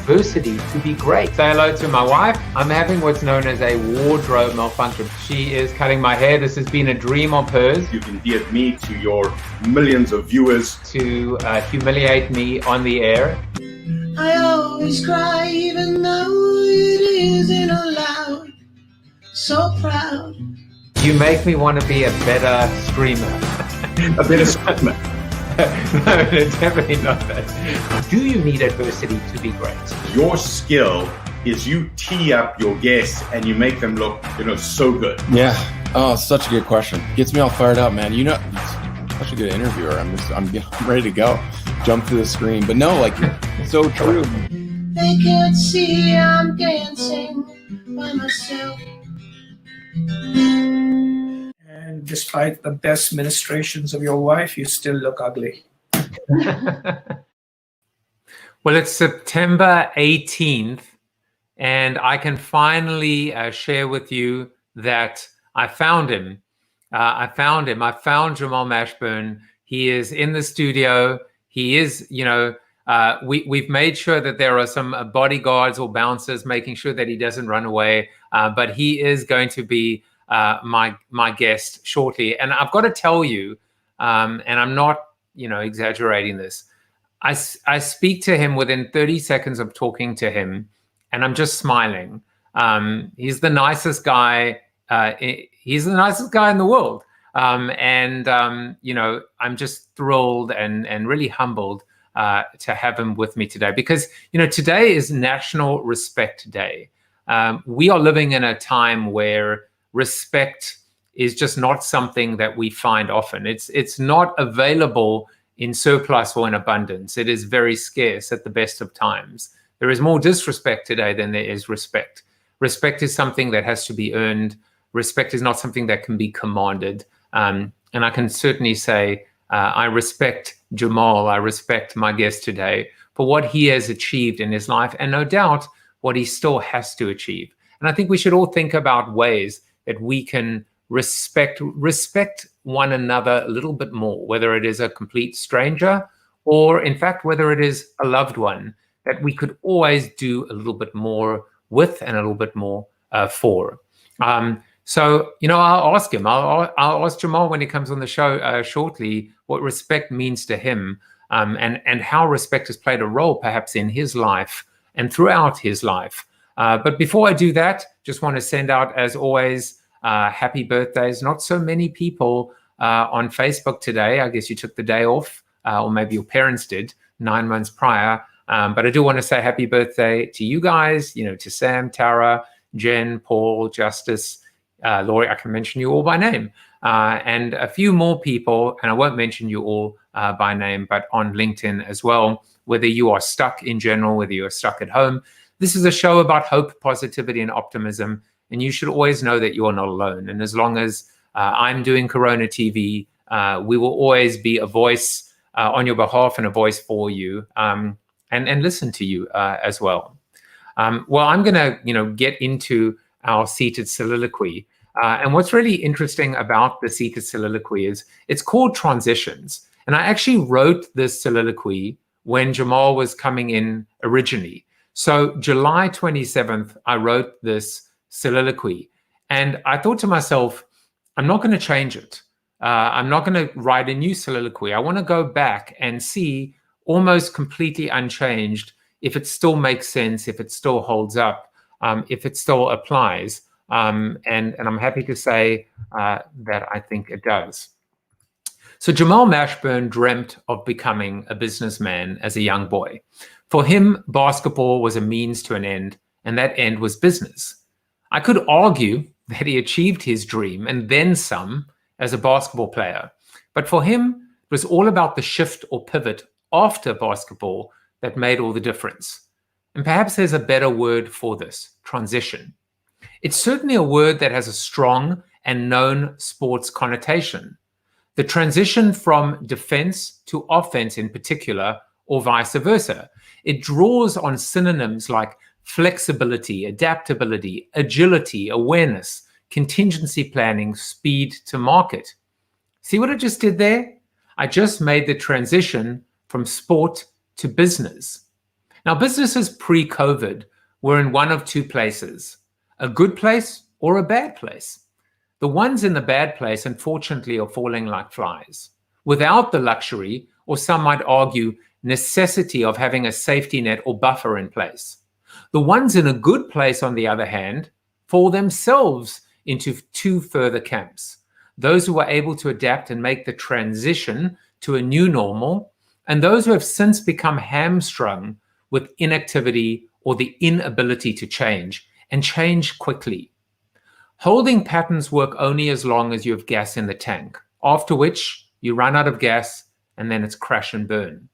adversity to be great. Say hello to my wife. I'm having what's known as a wardrobe malfunction. She is cutting my hair. This has been a dream of hers. You've endeared me to your millions of viewers. To humiliate me on the air. I always cry even though it isn't allowed. So proud. You make me want to be a better streamer. A better streamer. No, definitely not that. Do you need adversity to be great? Your skill is you tee up your guests and you make them look, so good. Yeah. Oh, such a good question. Gets me all fired up, man. Such a good interviewer. I'm ready to go. Jump to the screen. But no, it's so true. They can't see I'm dancing by myself. And despite the best ministrations of your wife, you still look ugly. Well, it's September 18th, and I can finally share with you that I found him. I found Jamal Mashburn. He is in the studio. He is, we've made sure that there are some bodyguards or bouncers making sure that he doesn't run away. But he is going to be my guest shortly. And I've got to tell you, and I'm not, exaggerating this. I speak to him within 30 seconds of talking to him, and I'm just smiling. He's the nicest guy. He's the nicest guy in the world. I'm just thrilled and really humbled to have him with me today, because, today is National Respect Day. We are living in a time where respect is just not something that we find often. It's not available in surplus or in abundance. It is very scarce at the best of times. There is more disrespect today than there is respect. Respect is something that has to be earned. Respect is not something that can be commanded. And I can certainly say I respect Jamal. I respect my guest today for what he has achieved in his life, and no doubt what he still has to achieve. And I think we should all think about ways that we can respect one another a little bit more, whether it is a complete stranger or, in fact, whether it is a loved one, that we could always do a little bit more with and a little bit more for. So, I'll ask him. I'll ask Jamal when he comes on the show shortly what respect means to him, and how respect has played a role perhaps in his life and throughout his life. But before I do that, just want to send out, as always, happy birthdays. Not so many people on Facebook today. I guess you took the day off, or maybe your parents did 9 months prior. But I do want to say happy birthday to you guys, to Sam, Tara, Jen, Paul, Justice, Laurie. I can mention you all by name, and a few more people, and I won't mention you all by name, but on LinkedIn as well. Whether you are stuck in general, whether you are stuck at home, this is a show about hope, positivity, and optimism, and you should always know that you are not alone. And as long as I'm doing Corona TV, we will always be a voice on your behalf and a voice for you, and listen to you as well. Well, I'm going to get into our seated soliloquy. And what's really interesting about the seated soliloquy is it's called Transitions. And I actually wrote this soliloquy when Jamal was coming in originally. So July 27th, I wrote this soliloquy. And I thought to myself, I'm not going to change it. I'm not going to write a new soliloquy. I want to go back and see, almost completely unchanged, if it still makes sense, if it still holds up, if it still applies. And I'm happy to say that I think it does. So Jamal Mashburn dreamt of becoming a businessman as a young boy. For him, basketball was a means to an end, and that end was business. I could argue that he achieved his dream and then some as a basketball player. But for him, it was all about the shift or pivot after basketball that made all the difference. And perhaps there's a better word for this: transition. It's certainly a word that has a strong and known sports connotation. The transition from defense to offense in particular, or vice versa. It draws on synonyms like flexibility, adaptability, agility, awareness, contingency planning, speed to market. See what I just did there? I just made the transition from sport to business. Now, businesses pre-COVID were in one of two places, a good place or a bad place. The ones in the bad place, unfortunately, are falling like flies, without the luxury, or some might argue, necessity of having a safety net or buffer in place. The ones in a good place, on the other hand, fall themselves into two further camps. Those who were able to adapt and make the transition to a new normal, and those who have since become hamstrung with inactivity or the inability to change, and change quickly. Holding patterns work only as long as you have gas in the tank, after which you run out of gas and then it's crash and burn.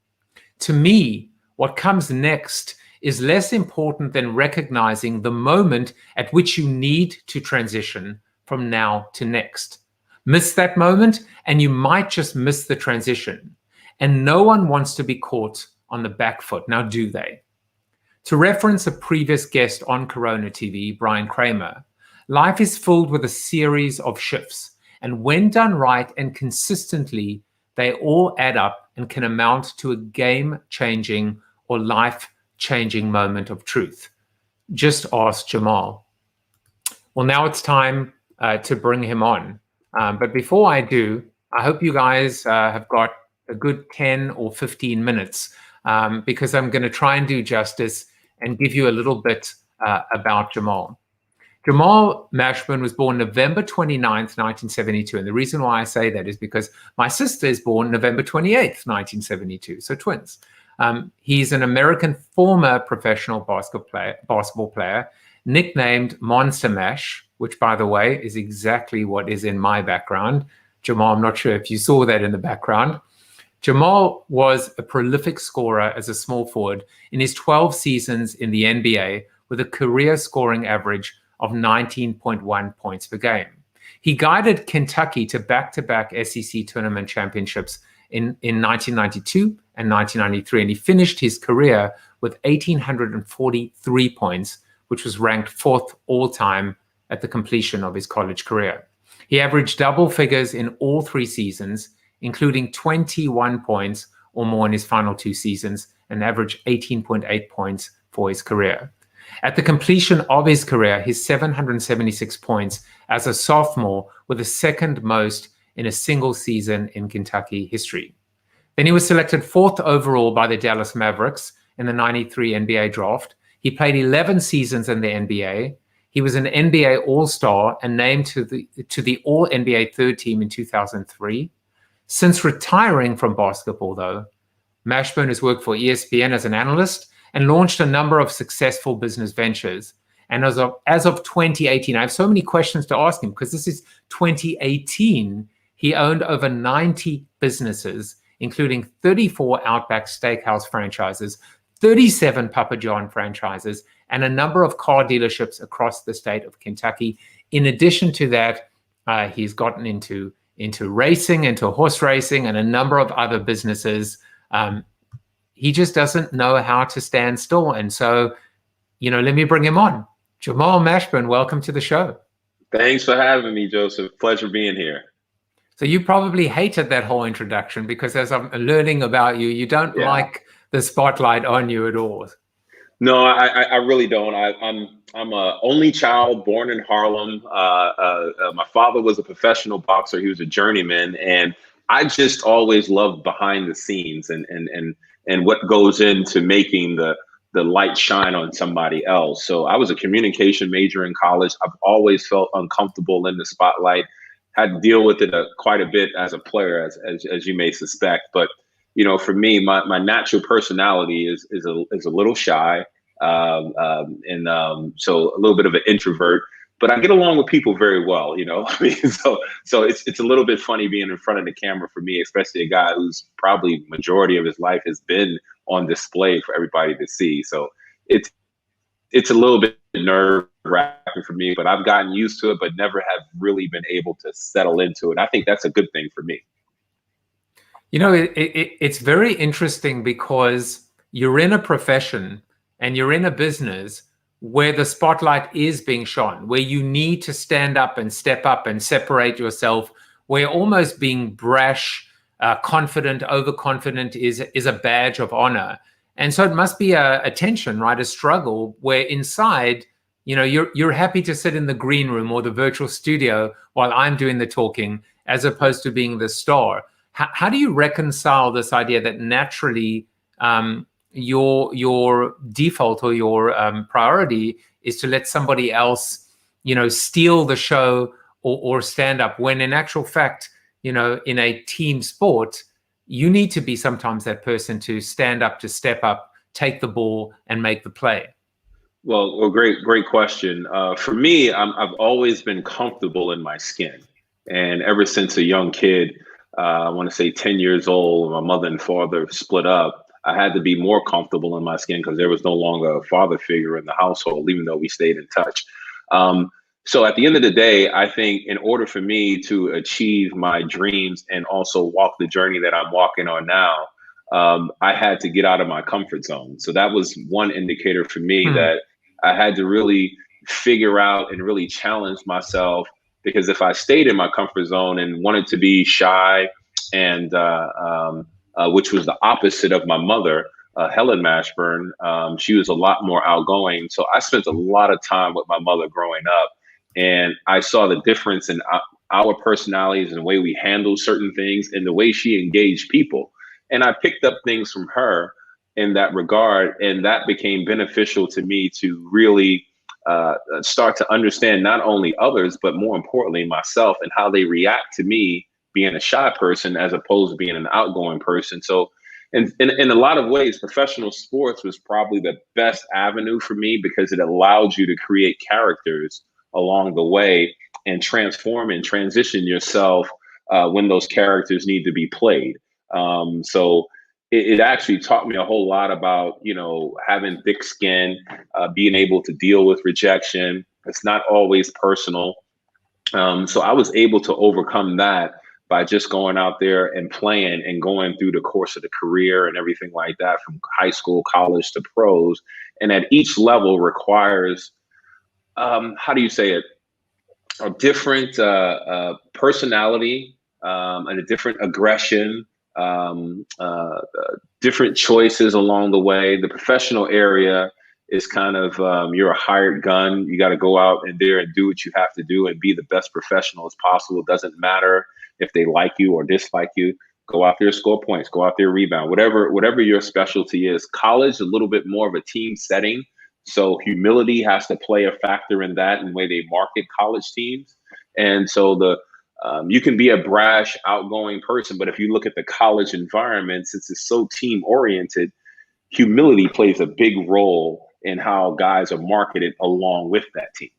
To me, what comes next is less important than recognizing the moment at which you need to transition from now to next. Miss that moment and you might just miss the transition. And no one wants to be caught on the back foot, now do they? To reference a previous guest on Corona TV, Brian Kramer, life is filled with a series of shifts, and when done right and consistently, they all add up and can amount to a game-changing or life-changing moment of truth. Just ask Jamal. Well, now it's time to bring him on. But before I do, I hope you guys have got a good 10 or 15 minutes because I'm going to try and do justice and give you a little bit about Jamal. Jamal Mashburn was born November 29th, 1972. And the reason why I say that is because my sister is born November 28th, 1972. So twins. He's an American former professional basketball player, nicknamed Monster Mash, which, by the way, is exactly what is in my background. Jamal, I'm not sure if you saw that in the background. Jamal was a prolific scorer as a small forward in his 12 seasons in the NBA with a career scoring average of 19.1 points per game. He guided Kentucky to back-to-back SEC tournament championships in 1992 and 1993, and he finished his career with 1,843 points, which was ranked fourth all-time at the completion of his college career. He averaged double figures in all three seasons, including 21 points or more in his final two seasons, and averaged 18.8 points for his career. At the completion of his career, his 776 points as a sophomore were the second most in a single season in Kentucky history. Then he was selected fourth overall by the Dallas Mavericks in the '93 NBA draft. He played 11 seasons in the NBA. He was an NBA All-Star and named to the All-NBA third team in 2003. Since retiring from basketball, though, Mashburn has worked for ESPN as an analyst and launched a number of successful business ventures. And as of 2018, I have so many questions to ask him because this is 2018. He owned over 90 businesses, including 34 Outback Steakhouse franchises, 37 Papa John franchises, and a number of car dealerships across the state of Kentucky. In addition to that, he's gotten into racing, into horse racing, and a number of other businesses. He just doesn't know how to stand still. And so, let me bring him on. Jamal Mashburn, welcome to the show. Thanks for having me, Joseph. Pleasure being here. So you probably hated that whole introduction because as I'm learning about you, you don't like the spotlight on you at all. No, I really don't. I'm a only child born in Harlem. My father was a professional boxer. He was a journeyman, and I just always loved behind the scenes and what goes into making the light shine on somebody else. So I was a communication major in college. I've always felt uncomfortable in the spotlight. Had to deal with it quite a bit as a player, as you may suspect. But for me, my natural personality is a little shy, so a little bit of an introvert. But I get along with people very well, so it's a little bit funny being in front of the camera for me, especially a guy who's probably majority of his life has been on display for everybody to see. So it's a little bit nerve-wracking for me, but I've gotten used to it, but never have really been able to settle into it. I think that's a good thing for me. It's very interesting because you're in a profession and you're in a business where the spotlight is being shone, where you need to stand up and step up and separate yourself, where almost being brash, confident, overconfident is a badge of honor. And so it must be a tension, right? A struggle where inside, you're happy to sit in the green room or the virtual studio while I'm doing the talking, as opposed to being the star. How do you reconcile this idea that naturally your default or your priority is to let somebody else, steal the show or stand up, when in actual fact, in a team sport, you need to be sometimes that person to stand up, to step up, take the ball, and make the play? Well, great question. For me, I've always been comfortable in my skin. And ever since a young kid, I want to say 10 years old, my mother and father split up, I had to be more comfortable in my skin because there was no longer a father figure in the household, even though we stayed in touch. So at the end of the day, I think in order for me to achieve my dreams and also walk the journey that I'm walking on now, I had to get out of my comfort zone. So that was one indicator for me that I had to really figure out and really challenge myself, because if I stayed in my comfort zone and wanted to be shy and which was the opposite of my mother, Helen Mashburn, she was a lot more outgoing. So I spent a lot of time with my mother growing up, and I saw the difference in our personalities and the way we handled certain things and the way she engaged people. And I picked up things from her in that regard, and that became beneficial to me to really start to understand not only others, but more importantly myself and how they react to me being a shy person as opposed to being an outgoing person. So in a lot of ways, professional sports was probably the best avenue for me, because it allowed you to create characters along the way and transform and transition yourself when those characters need to be played. So it actually taught me a whole lot about, having thick skin, being able to deal with rejection. It's not always personal. So I was able to overcome that by just going out there and playing and going through the course of the career and everything like that, from high school, college to pros. And at each level requires, how do you say it? A different personality and a different aggression, different choices along the way. The professional area is kind of, you're a hired gun. You got to go out and there and do what you have to do and be the best professional as possible. It doesn't matter if they like you or dislike you. Go out there, score points, go out there, rebound, whatever your specialty is. College, a little bit more of a team setting. So humility has to play a factor in that and the way they market college teams. And so you can be a brash, outgoing person, but if you look at the college environment, since it's so team oriented, humility plays a big role in how guys are marketed along with that team.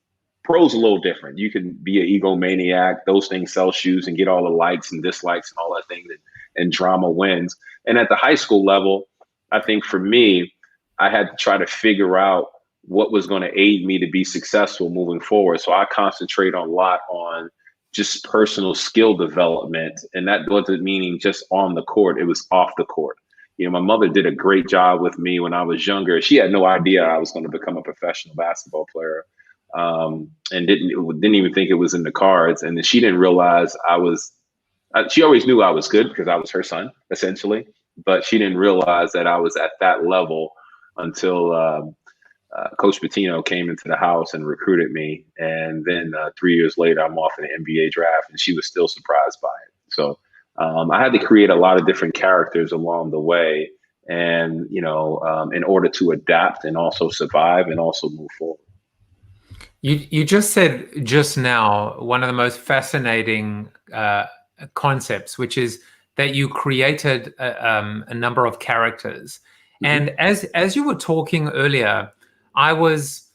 Pros a little different. You can be an egomaniac. Those things sell shoes and get all the likes and dislikes and all that thing, and drama wins. And at the high school level, I think for me, I had to try to figure out what was going to aid me to be successful moving forward. So I concentrate a lot on just personal skill development. And that wasn't meaning just on the court, it was off the court. My mother did a great job with me when I was younger. She had no idea I was going to become a professional basketball player, and didn't even think it was in the cards. And she didn't realize she always knew I was good because I was her son, essentially. But she didn't realize that I was at that level until Coach Pitino came into the house and recruited me. And then 3 years later, I'm off in the NBA draft, and she was still surprised by it. So I had to create a lot of different characters along the way, and in order to adapt and also survive and also move forward. You just said just now one of the most fascinating concepts, which is that you created a number of characters. Mm-hmm. And as you were talking earlier, I was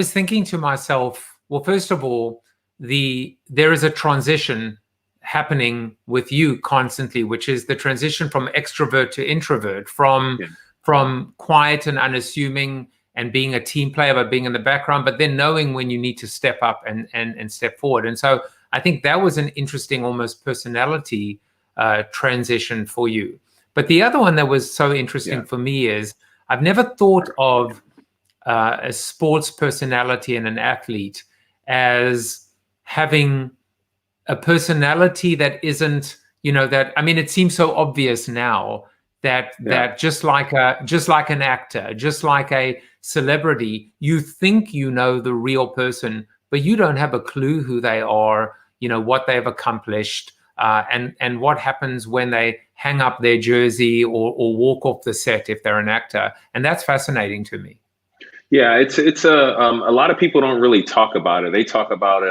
thinking to myself, well, first of all, there is a transition happening with you constantly, which is the transition from extrovert to introvert, from quiet and unassuming and being a team player, but being in the background, but then knowing when you need to step up and step forward. And so I think that was an interesting, almost personality transition for you. But the other one that was so interesting for me is I've never thought of a sports personality and an athlete as having a personality that isn't, it seems so obvious now that just like an actor, just like a celebrity, you think you know the real person, but you don't have a clue who they are, what they've accomplished, and what happens when they hang up their jersey or walk off the set if they're an actor. And that's fascinating to me. Yeah, it's a lot of people don't really talk about it. They talk about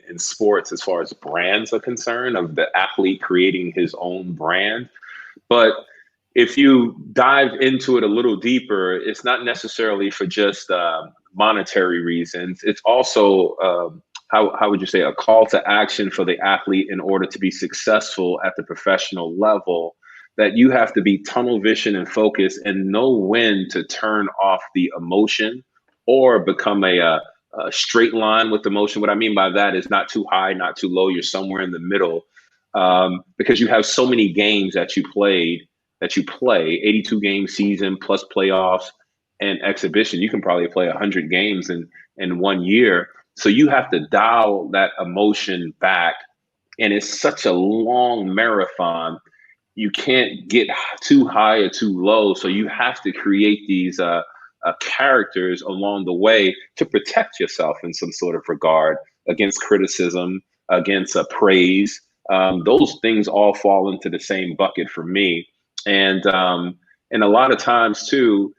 in sports as far as brands are concerned, of the athlete creating his own brand. But if you dive into it a little deeper, it's not necessarily for just monetary reasons. It's also, how would you say, a call to action for the athlete in order to be successful at the professional level, that you have to be tunnel vision and focus and know when to turn off the emotion or become a straight line with emotion. What I mean by that is not too high, not too low. You're somewhere in the middle, because you have so many games that you play, 82 game season plus playoffs and exhibition. You can probably play 100 games in 1 year. So you have to dial that emotion back. And it's such a long marathon. You can't get too high or too low. So you have to create these characters along the way to protect yourself in some sort of regard against criticism, against praise. Those things all fall into the same bucket for me. And a lot of times too,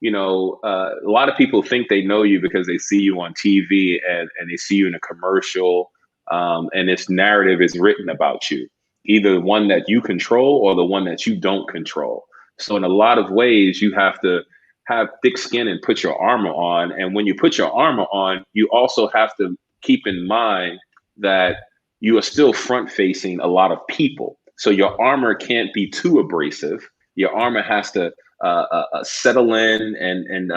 a lot of people think they know you because they see you on TV and they see you in a commercial, and this narrative is written about you, either one that you control or the one that you don't control. So in a lot of ways, you have to have thick skin and put your armor on. And when you put your armor on, you also have to keep in mind that you are still front facing a lot of people. So your armor can't be too abrasive. Your armor has to settle in and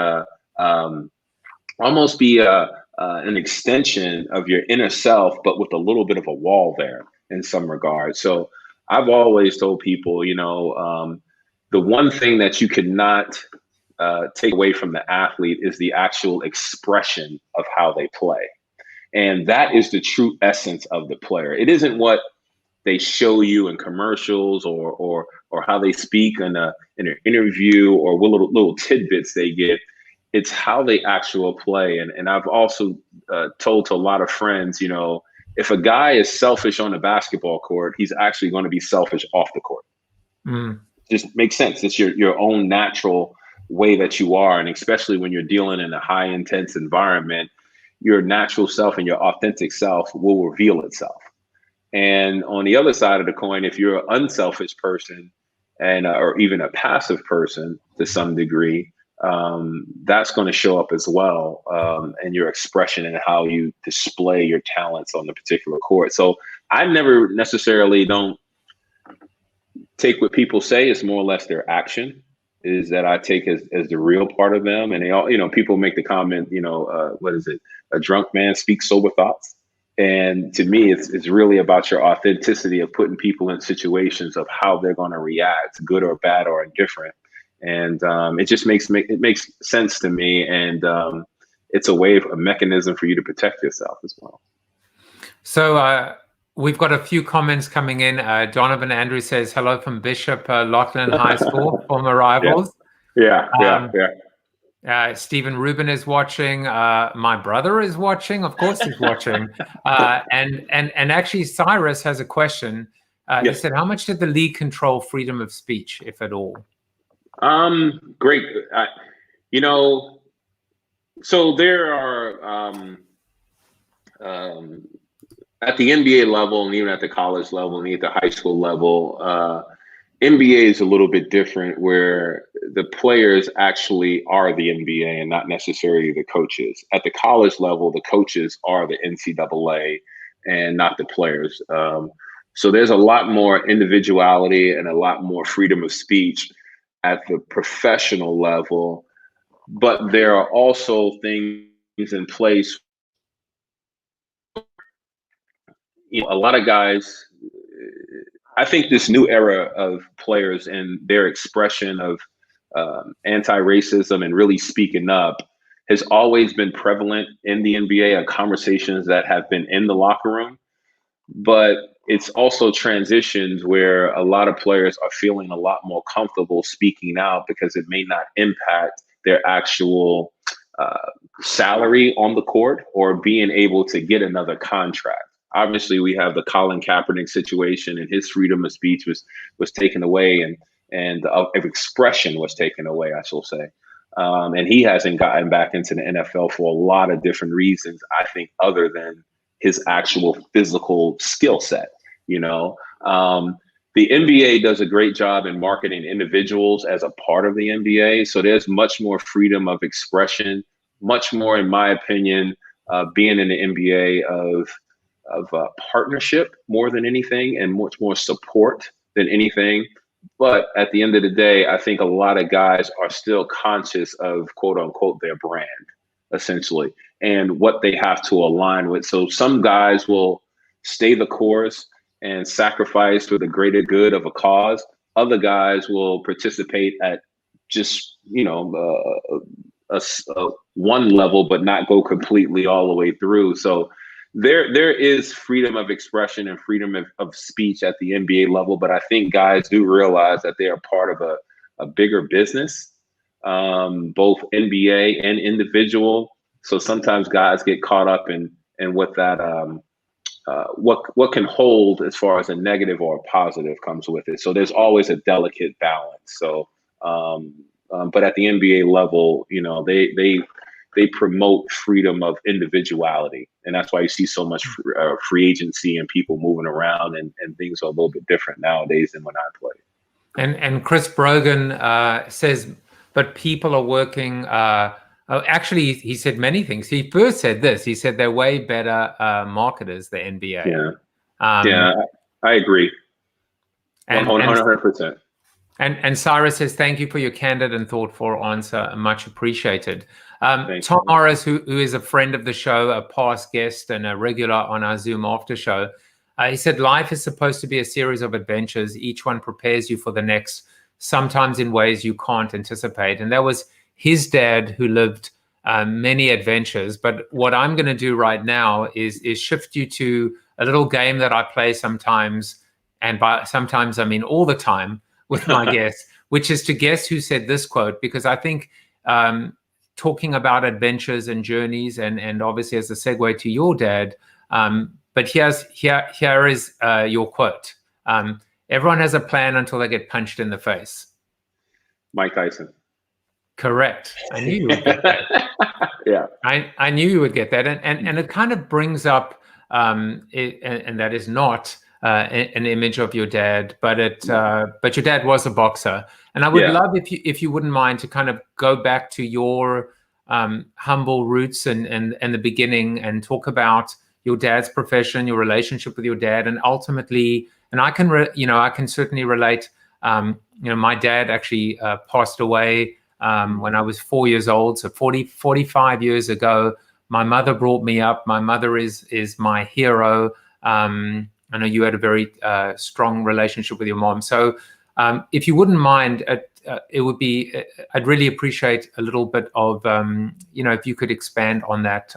almost be an extension of your inner self, but with a little bit of a wall there in some regard. So I've always told people, the one thing that you cannot take away from the athlete is the actual expression of how they play. And that is the true essence of the player. It isn't what they show you in commercials or how they speak in an interview or what little tidbits they get. It's how they actually play. And I've also told to a lot of friends, if a guy is selfish on the basketball court, he's actually going to be selfish off the court. Just makes sense. It's your own natural way that you are. And especially when you're dealing in a high intense environment, your natural self and your authentic self will reveal itself. And on the other side of the coin, if you're an unselfish person and or even a passive person to some degree, that's going to show up as well, in your expression and how you display your talents on the particular court. So I never necessarily don't take what people say. It's more or less their action is that I take as the real part of them. And they all, people make the comment, what is it? A drunk man speaks sober thoughts. And to me, it's really about your authenticity of putting people in situations of how they're going to react, good or bad or indifferent. And it just makes sense to me. And it's a mechanism for you to protect yourself as well. So we've got a few comments coming in. Donovan Andrew says, hello from Bishop Loughlin High School, former rivals. Yeah. Stephen Rubin is watching. My brother is watching. Of course he's watching. And actually Cyrus has a question. He said, how much did the league control freedom of speech, if at all? Great. So there are, at the NBA level and even at the college level and even at the high school level, NBA is a little bit different where the players actually are the NBA and not necessarily the coaches. At the college level, the coaches are the NCAA and not the players. So there's a lot more individuality and a lot more freedom of speech at the professional level, but there are also things in place. A lot of guys, I think this new era of players and their expression of anti-racism and really speaking up has always been prevalent in the NBA, conversations that have been in the locker room. but it's also transitions where a lot of players are feeling a lot more comfortable speaking out because it may not impact their actual salary on the court or being able to get another contract. Obviously, we have the Colin Kaepernick situation, and his freedom of speech was taken away, and of expression was taken away, I shall say. And he hasn't gotten back into the NFL for a lot of different reasons, I think, other than his actual physical skill set. You know, the NBA does a great job in marketing individuals as a part of the NBA. So there's much more freedom of expression, much more, in my opinion, being in the NBA of partnership more than anything, and much more support than anything. But at the end of the day, I think a lot of guys are still conscious of, quote unquote, their brand, essentially, and what they have to align with. So some guys will stay the course and sacrifice for the greater good of a cause. Other guys will participate at just, one level, but not go completely all the way through. So there is freedom of expression and freedom of speech at the NBA level, but I think guys do realize that they are part of a bigger business, both NBA and individual. So sometimes guys get caught up in what that what can hold as far as a negative or a positive comes with it. So there's always a delicate balance. So, but at the NBA level, they promote freedom of individuality. And that's why you see so much free agency and people moving around, and things are a little bit different nowadays than when I played. And Chris Brogan says, but people are working. Actually, he said many things. He first said this. He said they're way better marketers, the NBA. Yeah, I agree. 100%. And Cyrus says, thank you for your candid and thoughtful answer. Much appreciated. Tom Morris, who is a friend of the show, a past guest and a regular on our Zoom after show, he said, life is supposed to be a series of adventures. Each one prepares you for the next, sometimes in ways you can't anticipate. And that was his dad, who lived many adventures. But what I'm going to do right now is shift you to a little game that I play sometimes, and by sometimes I mean all the time, with my guests, which is to guess who said this quote, because I think talking about adventures and journeys, and obviously as a segue to your dad, but here is your quote. Everyone has a plan until they get punched in the face. Mike Tyson. Correct. I knew you would get that. Yeah. I knew you would get that. And it kind of brings up, and that is not an image of your dad, but your dad was a boxer. And I would love if you wouldn't mind to kind of go back to your humble roots and the beginning, and talk about your dad's profession, your relationship with your dad, and ultimately, and I can certainly relate. My dad actually passed away when I was 4 years old, so 45 years ago. My mother brought me up. My mother is my hero. I know you had a very strong relationship with your mom. So if you wouldn't mind, it would be, I'd really appreciate a little bit of, if you could expand on that,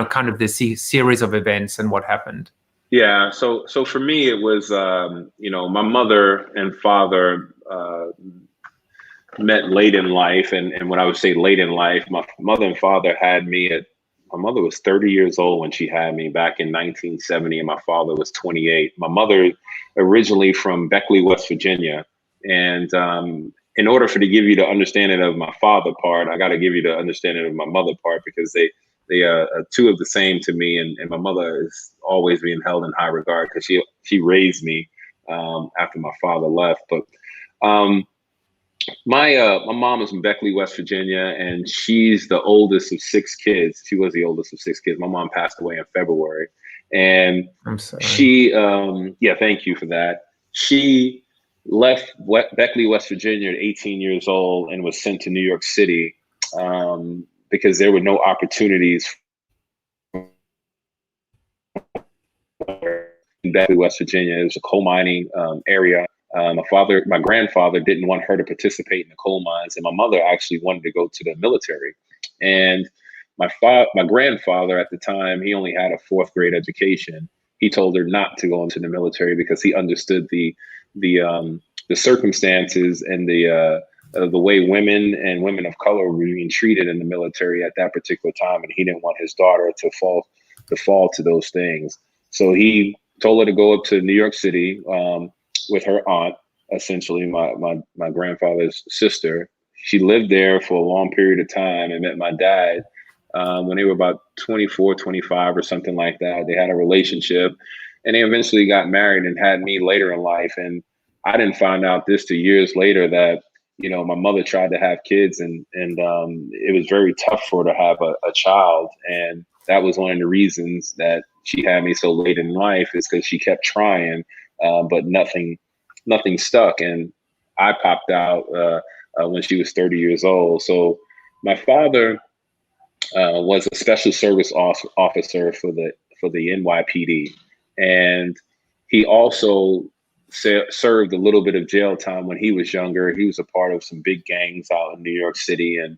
kind of the series of events and what happened. Yeah. So for me, it was, my mother and father met late in life. And when I would say late in life, my mother and father had me my mother was 30 years old when she had me back in 1970, and my father was 28. My mother originally from Beckley, West Virginia. And in order to give you the understanding of my father part, I got to give you the understanding of my mother part, because they are two of the same to me. And my mother is always being held in high regard because she raised me after my father left. But my mom is from Beckley, West Virginia, and she's the oldest of 6 kids. She was the oldest of 6 kids. My mom passed away in February, and I'm sorry. She, thank you for that. She left Beckley, West Virginia at 18 years old and was sent to New York City because there were no opportunities in Beckley, West Virginia. It was a coal mining area. My grandfather didn't want her to participate in the coal mines, and my mother actually wanted to go to the military. And my grandfather at the time, he only had a 4th grade education, he told her not to go into the military because he understood the circumstances and the way women and women of color were being treated in the military at that particular time, and he didn't want his daughter to fall to those things. So he told her to go up to New York City with her aunt, essentially my grandfather's sister. She lived there for a long period of time and met my dad when they were about 24, 25 or something like that. They had a relationship, and they eventually got married and had me later in life. And I didn't find out this till years later that, you know, my mother tried to have kids, and it was very tough for her to have a child. And that was one of the reasons that she had me so late in life, is because she kept trying, but nothing stuck. And I popped out when she was 30 years old. So my father was a special service officer for the NYPD, and he also served a little bit of jail time when he was younger. He was a part of some big gangs out in New York City, and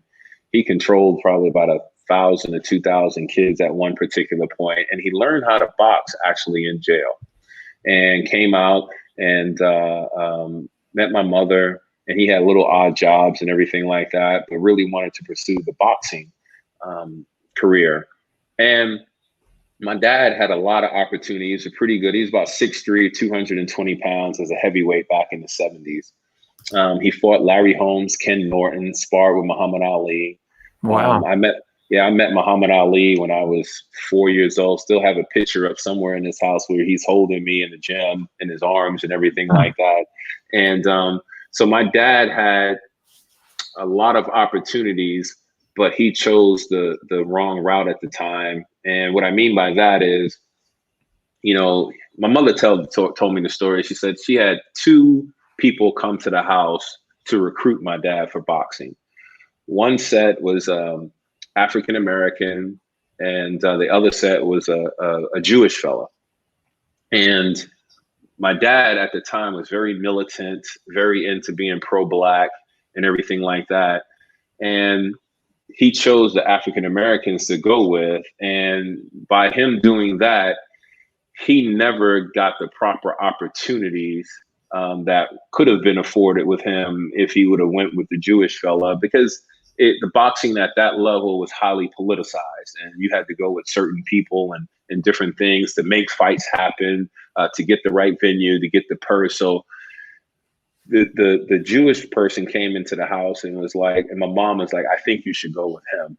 he controlled probably about 1,000 to 2,000 kids at one particular point. And he learned how to box actually in jail, and came out and met my mother. And he had little odd jobs and everything like that, but really wanted to pursue the boxing career. And my dad had a lot of opportunities. He was pretty good. He was about 6'3", 220 pounds as a heavyweight back in the 70s. He fought Larry Holmes, Ken Norton, sparred with Muhammad Ali. Wow. I met Muhammad Ali when I was 4 years old. Still have a picture up somewhere in his house where he's holding me in the gym in his arms and everything like that. And so my dad had a lot of opportunities, but he chose the wrong route at the time. And what I mean by that is, you know, my mother told me the story. She said she had 2 people come to the house to recruit my dad for boxing. One set was African American, and the other set was a Jewish fella. And my dad at the time was very militant, very into being pro-Black and everything like that. And he chose the African Americans to go with. And by him doing that, he never got the proper opportunities that could have been afforded with him if he would have went with the Jewish fella, because the boxing at that level was highly politicized, and you had to go with certain people and different things to make fights happen, to get the right venue, to get the purse. So the Jewish person came into the house and was like, and my mom was like, I think you should go with him.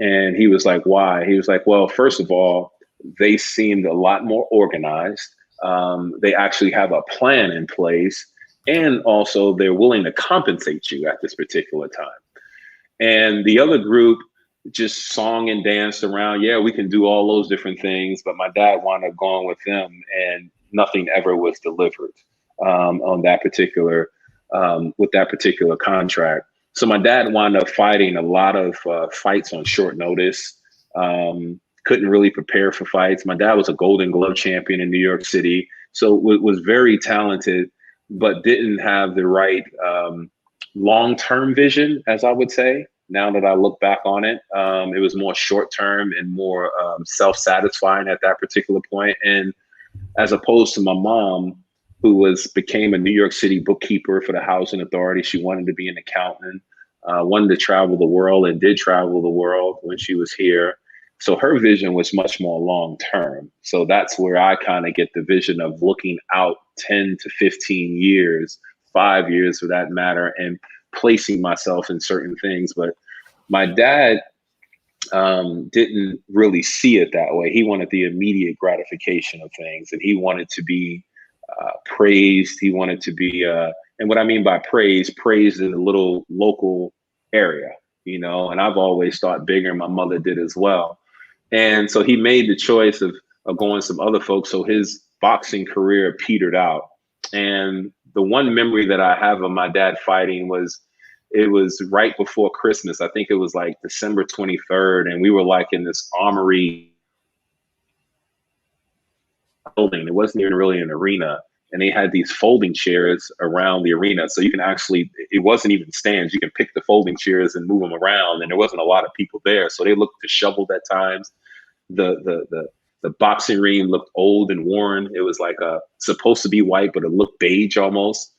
And he was like, why? He was like, well, first of all, they seemed a lot more organized. They actually have a plan in place. And also they're willing to compensate you at this particular time. And the other group just song and danced around. Yeah, we can do all those different things. But my dad wound up going with them, and nothing ever was delivered on that particular, with that particular contract. So my dad wound up fighting a lot of fights on short notice. Couldn't really prepare for fights. My dad was a Golden Glove champion in New York City. So was very talented, but didn't have the right long-term vision, as I would say. Now that I look back on it, it was more short-term and more self-satisfying at that particular point. And as opposed to my mom, who became a New York City bookkeeper for the housing authority. She wanted to be an accountant, wanted to travel the world, and did travel the world when she was here. So her vision was much more long-term. So that's where I kind of get the vision of looking out 10 to 15 years, 5 years for that matter, and placing myself in certain things. But my dad didn't really see it that way. He wanted the immediate gratification of things, and he wanted to be praised. He wanted to be, and what I mean by praised in a little local area, you know, and I've always thought bigger. My mother did as well. And so he made the choice of going some other folks. So his boxing career petered out. And the one memory that I have of my dad fighting was, it was right before Christmas. I think it was like December 23rd. And we were like in this armory building. It wasn't even really an arena. And they had these folding chairs around the arena. So you can actually, it wasn't even stands. You can pick the folding chairs and move them around. And there wasn't a lot of people there. So they looked disheveled at times. The The boxing ring looked old and worn. It was like supposed to be white, but it looked beige almost.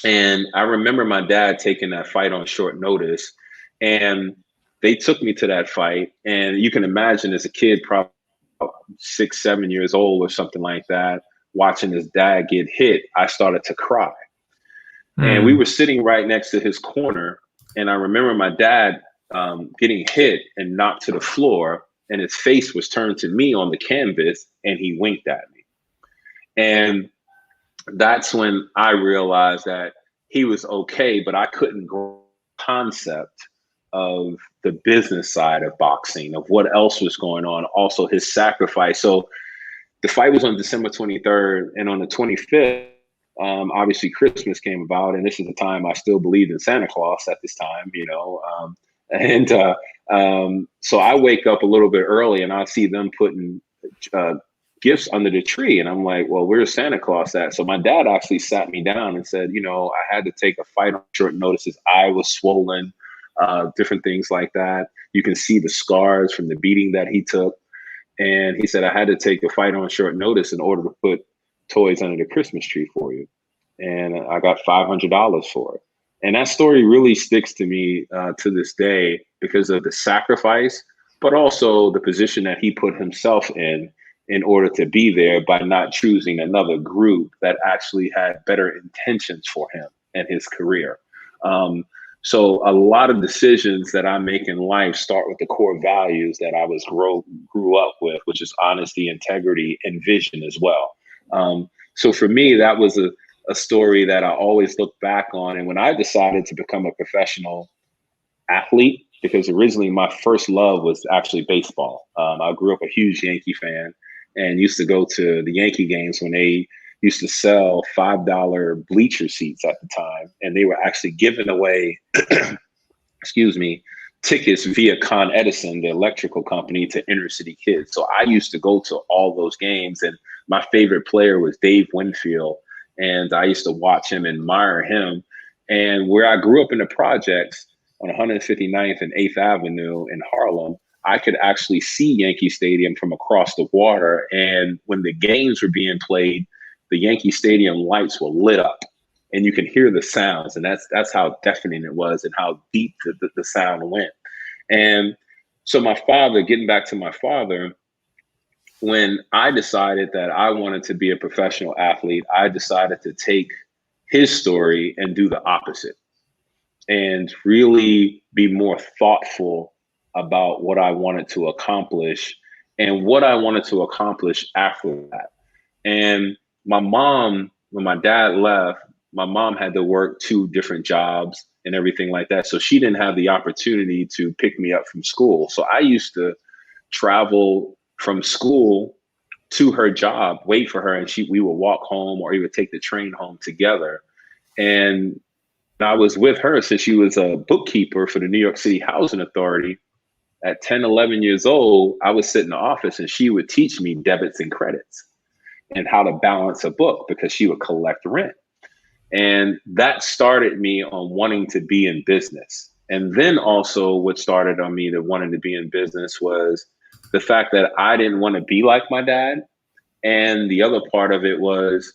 And I remember my dad taking that fight on short notice, and they took me to that fight. And you can imagine, as a kid, probably 6, 7 years old or something like that, watching his dad get hit, I started to cry. And we were sitting right next to his corner. And I remember my dad getting hit and knocked to the floor, and his face was turned to me on the canvas, and he winked at me. And that's when I realized that he was okay, but I couldn't grasp the concept of the business side of boxing, of what else was going on, also his sacrifice. So the fight was on December 23rd, and on the 25th, obviously Christmas came about, and this is the time I still believed in Santa Claus at this time, so I wake up a little bit early, and I see them putting gifts under the tree, and I'm like, well, where's Santa Claus at? So my dad actually sat me down and said, I had to take a fight on short notice. His eye was swollen, different things like that. You can see the scars from the beating that he took. And he said, I had to take a fight on short notice in order to put toys under the Christmas tree for you. And I got $500 for it. And that story really sticks to me to this day because of the sacrifice, but also the position that he put himself in order to be there by not choosing another group that actually had better intentions for him and his career. So a lot of decisions that I make in life start with the core values that I grew up with, which is honesty, integrity, and vision as well. So for me, that was a story that I always look back on. And when I decided to become a professional athlete, because originally my first love was actually baseball. I grew up a huge Yankee fan and used to go to the Yankee games when they used to sell $5 bleacher seats at the time. And they were actually giving away, tickets via Con Edison, the electrical company, to inner city kids. So I used to go to all those games, and my favorite player was Dave Winfield. And I used to watch him, admire him. And where I grew up in the projects on 159th and 8th Avenue in Harlem, I could actually see Yankee Stadium from across the water. And when the games were being played, the Yankee Stadium lights were lit up, and you can hear the sounds. And that's how deafening it was and how deep the sound went. And so my father, getting back to my father, when I decided that I wanted to be a professional athlete, I decided to take his story and do the opposite and really be more thoughtful about what I wanted to accomplish and what I wanted to accomplish after that. And my mom, when my dad left, my mom had to work 2 different jobs and everything like that. So she didn't have the opportunity to pick me up from school. So I used to travel from school to her job, wait for her, and we would walk home or even take the train home together. And I was with her since she was a bookkeeper for the New York City Housing Authority. At 10, 11 years old, I would sit in the office and she would teach me debits and credits and how to balance a book because she would collect rent. And that started me on wanting to be in business. And then also what started on me to wanting to be in business was the fact that I didn't want to be like my dad. And the other part of it was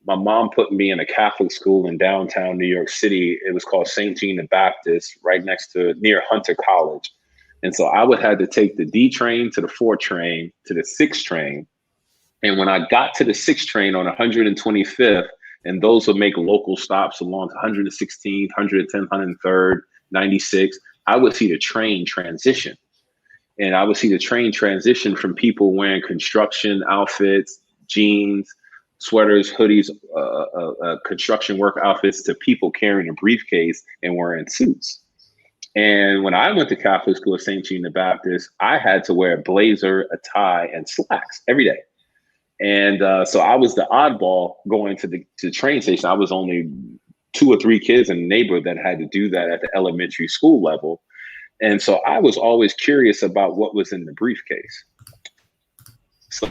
my mom put me in a Catholic school in downtown New York City. It was called St. Jean the Baptist, right near Hunter College. And so I would have to take the D train to the 4 train to the 6 train. And when I got to the 6 train on 125th, and those would make local stops along 116th, 110th, 103rd, 96, I would see the train transition. And I would see the train transition from people wearing construction outfits, jeans, sweaters, hoodies, construction work outfits, to people carrying a briefcase and wearing suits. And when I went to Catholic school at St. Jean the Baptist, I had to wear a blazer, a tie, and slacks every day. And so I was the oddball going to the train station. I was only 2 or 3 kids in the neighborhood that had to do that at the elementary school level. And so I was always curious about what was in the briefcase. So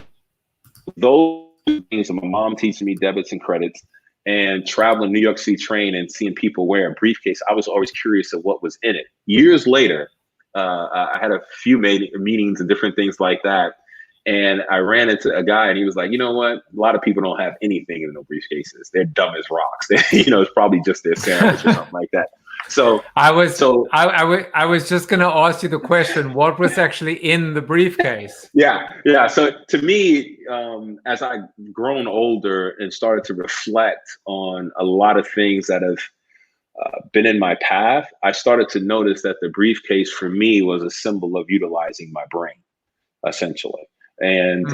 those things, my mom teaching me debits and credits, and traveling New York City train and seeing people wear a briefcase, I was always curious of what was in it. Years later, I had a few meetings and different things like that. And I ran into a guy, and he was like, you know what? A lot of people don't have anything in their briefcases. They're dumb as rocks. It's probably just their sandwich or something like that. So I was just going to ask you the question: what was actually in the briefcase? Yeah. So to me, as I've grown older and started to reflect on a lot of things that have been in my path, I started to notice that the briefcase for me was a symbol of utilizing my brain, essentially. And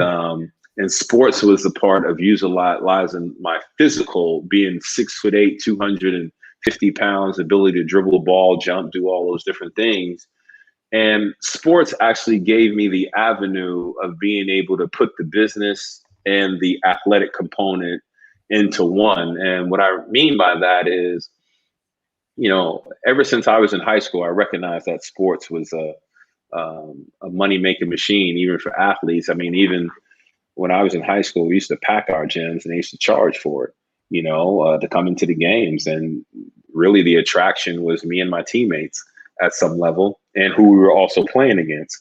sports was the part of utilizing my physical, being 6'8", 250 pounds, ability to dribble a ball, jump, do all those different things. And sports actually gave me the avenue of being able to put the business and the athletic component into one. And what I mean by that is, ever since I was in high school, I recognized that sports was a money-making machine, even for athletes. I mean, even when I was in high school, we used to pack our gyms and they used to charge for it, to come into the games. And really the attraction was me and my teammates at some level and who we were also playing against.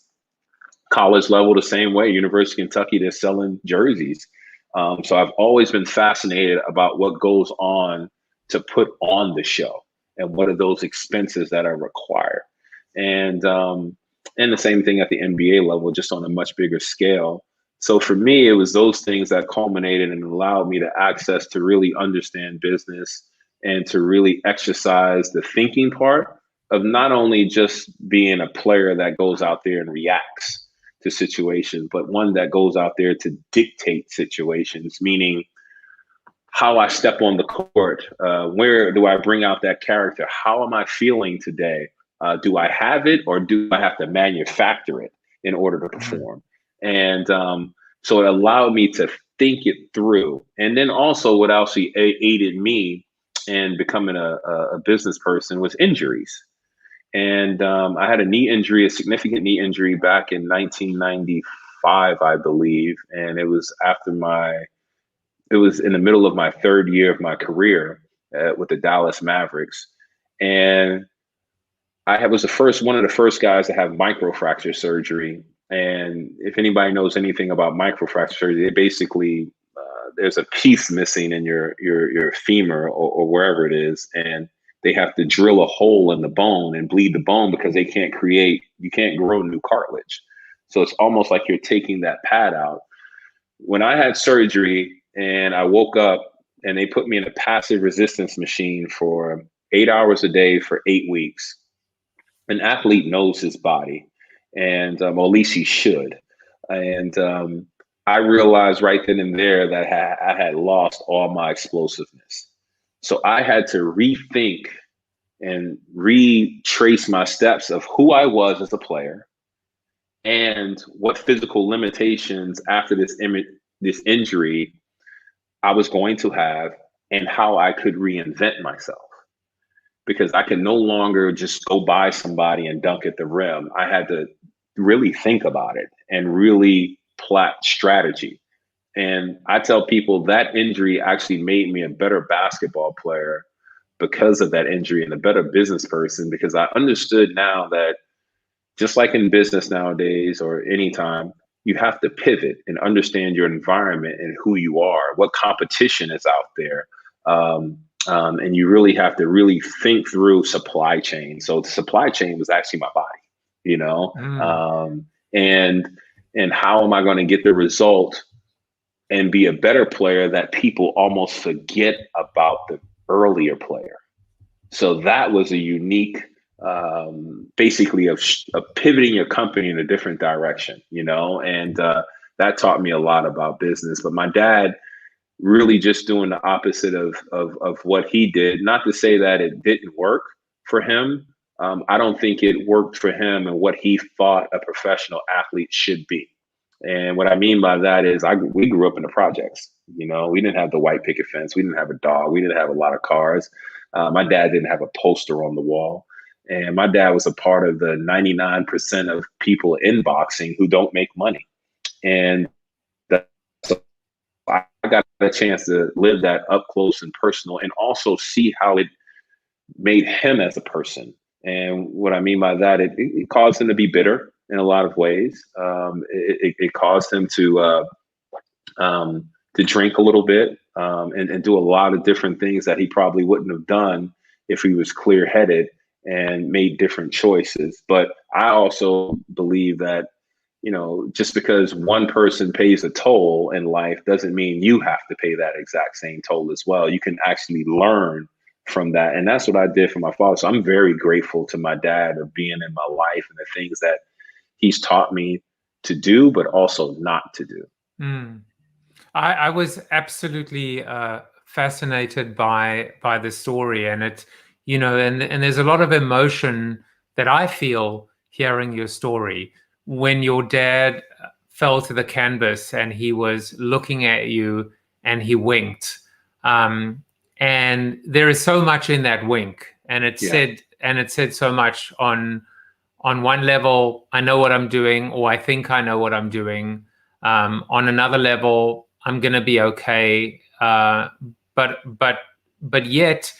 College level, the same way. University of Kentucky, they're selling jerseys. So I've always been fascinated about what goes on to put on the show and what are those expenses that are required. And the same thing at the NBA level, just on a much bigger scale. So for me, it was those things that culminated and allowed me to access to really understand business and to really exercise the thinking part of not only just being a player that goes out there and reacts to situations, but one that goes out there to dictate situations, meaning how I step on the court, where do I bring out that character? How am I feeling today? Do I have it, or do I have to manufacture it in order to perform? And so it allowed me to think it through. And then also what actually aided me in becoming a business person was injuries. And I had a significant knee injury back in 1995, I believe. And it was it was in the middle of my third year of my career with the Dallas Mavericks. And I was one of the first guys to have microfracture surgery. And if anybody knows anything about microfracture surgery, they basically, there's a piece missing in your femur or wherever it is. And they have to drill a hole in the bone and bleed the bone because you can't grow new cartilage. So it's almost like you're taking that pad out. When I had surgery and I woke up and they put me in a passive resistance machine for 8 hours a day for 8 weeks, an athlete knows his body, and or at least he should. And I realized right then and there that I had lost all my explosiveness. So I had to rethink and retrace my steps of who I was as a player and what physical limitations after this injury I was going to have and how I could reinvent myself. Because I could no longer just go by somebody and dunk at the rim. I had to really think about it and really plot strategy. And I tell people that injury actually made me a better basketball player because of that injury and a better business person, because I understood now that just like in business nowadays or anytime, you have to pivot and understand your environment and who you are, what competition is out there. And you really have to really think through supply chain. So the supply chain was actually my body, and how am I going to get the result and be a better player that people almost forget about the earlier player. So that was a unique, basically of pivoting your company in a different direction, and that taught me a lot about business. But my dad really just doing the opposite of what he did. Not to say that it didn't work for him. I don't think it worked for him and what he thought a professional athlete should be. And what I mean by that is we grew up in the projects. We didn't have the white picket fence. We didn't have a dog. We didn't have a lot of cars. My dad didn't have a poster on the wall. And my dad was a part of the 99% of people in boxing who don't make money. And I got a chance to live that up close and personal, and also see how it made him as a person. And what I mean by that, it caused him to be bitter. in a lot of ways. It caused him to drink a little bit, and do a lot of different things that he probably wouldn't have done if he was clear-headed and made different choices. But I also believe that, just because one person pays a toll in life doesn't mean you have to pay that exact same toll as well. You can actually learn from that. And that's what I did for my father. So I'm very grateful to my dad of being in my life and the things that he's taught me to do, but also not to do. I was absolutely fascinated by the story, and it, and there's a lot of emotion that I feel hearing your story. When your dad fell to the canvas and he was looking at you and he winked, and there is so much in that wink, and it said so much on one level, I know what I'm doing, or I think I know what I'm doing. On another level, I'm gonna be okay. But yet,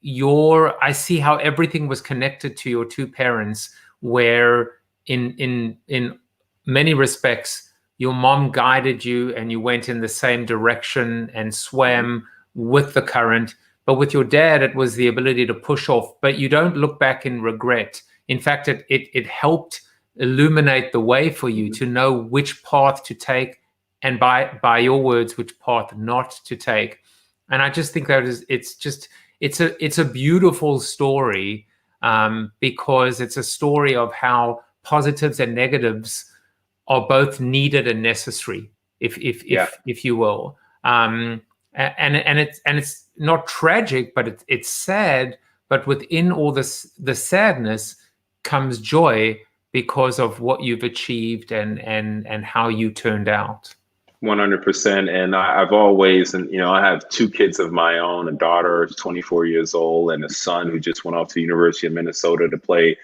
I see how everything was connected to your two parents, where in many respects, your mom guided you and you went in the same direction and swam with the current. But with your dad, it was the ability to push off, but you don't look back in regret. In fact, it helped illuminate the way for you to know which path to take, and by your words, which path not to take. And I just think that it's a beautiful story, because it's a story of how positives and negatives are both needed and necessary, if you will. And it's not tragic, but it's sad. But within all this, the sadness comes joy because of what you've achieved and how you turned out. 100%. And I've always, and I have two kids of my own, a daughter who's 24 years old and a son who just went off to the University of Minnesota to play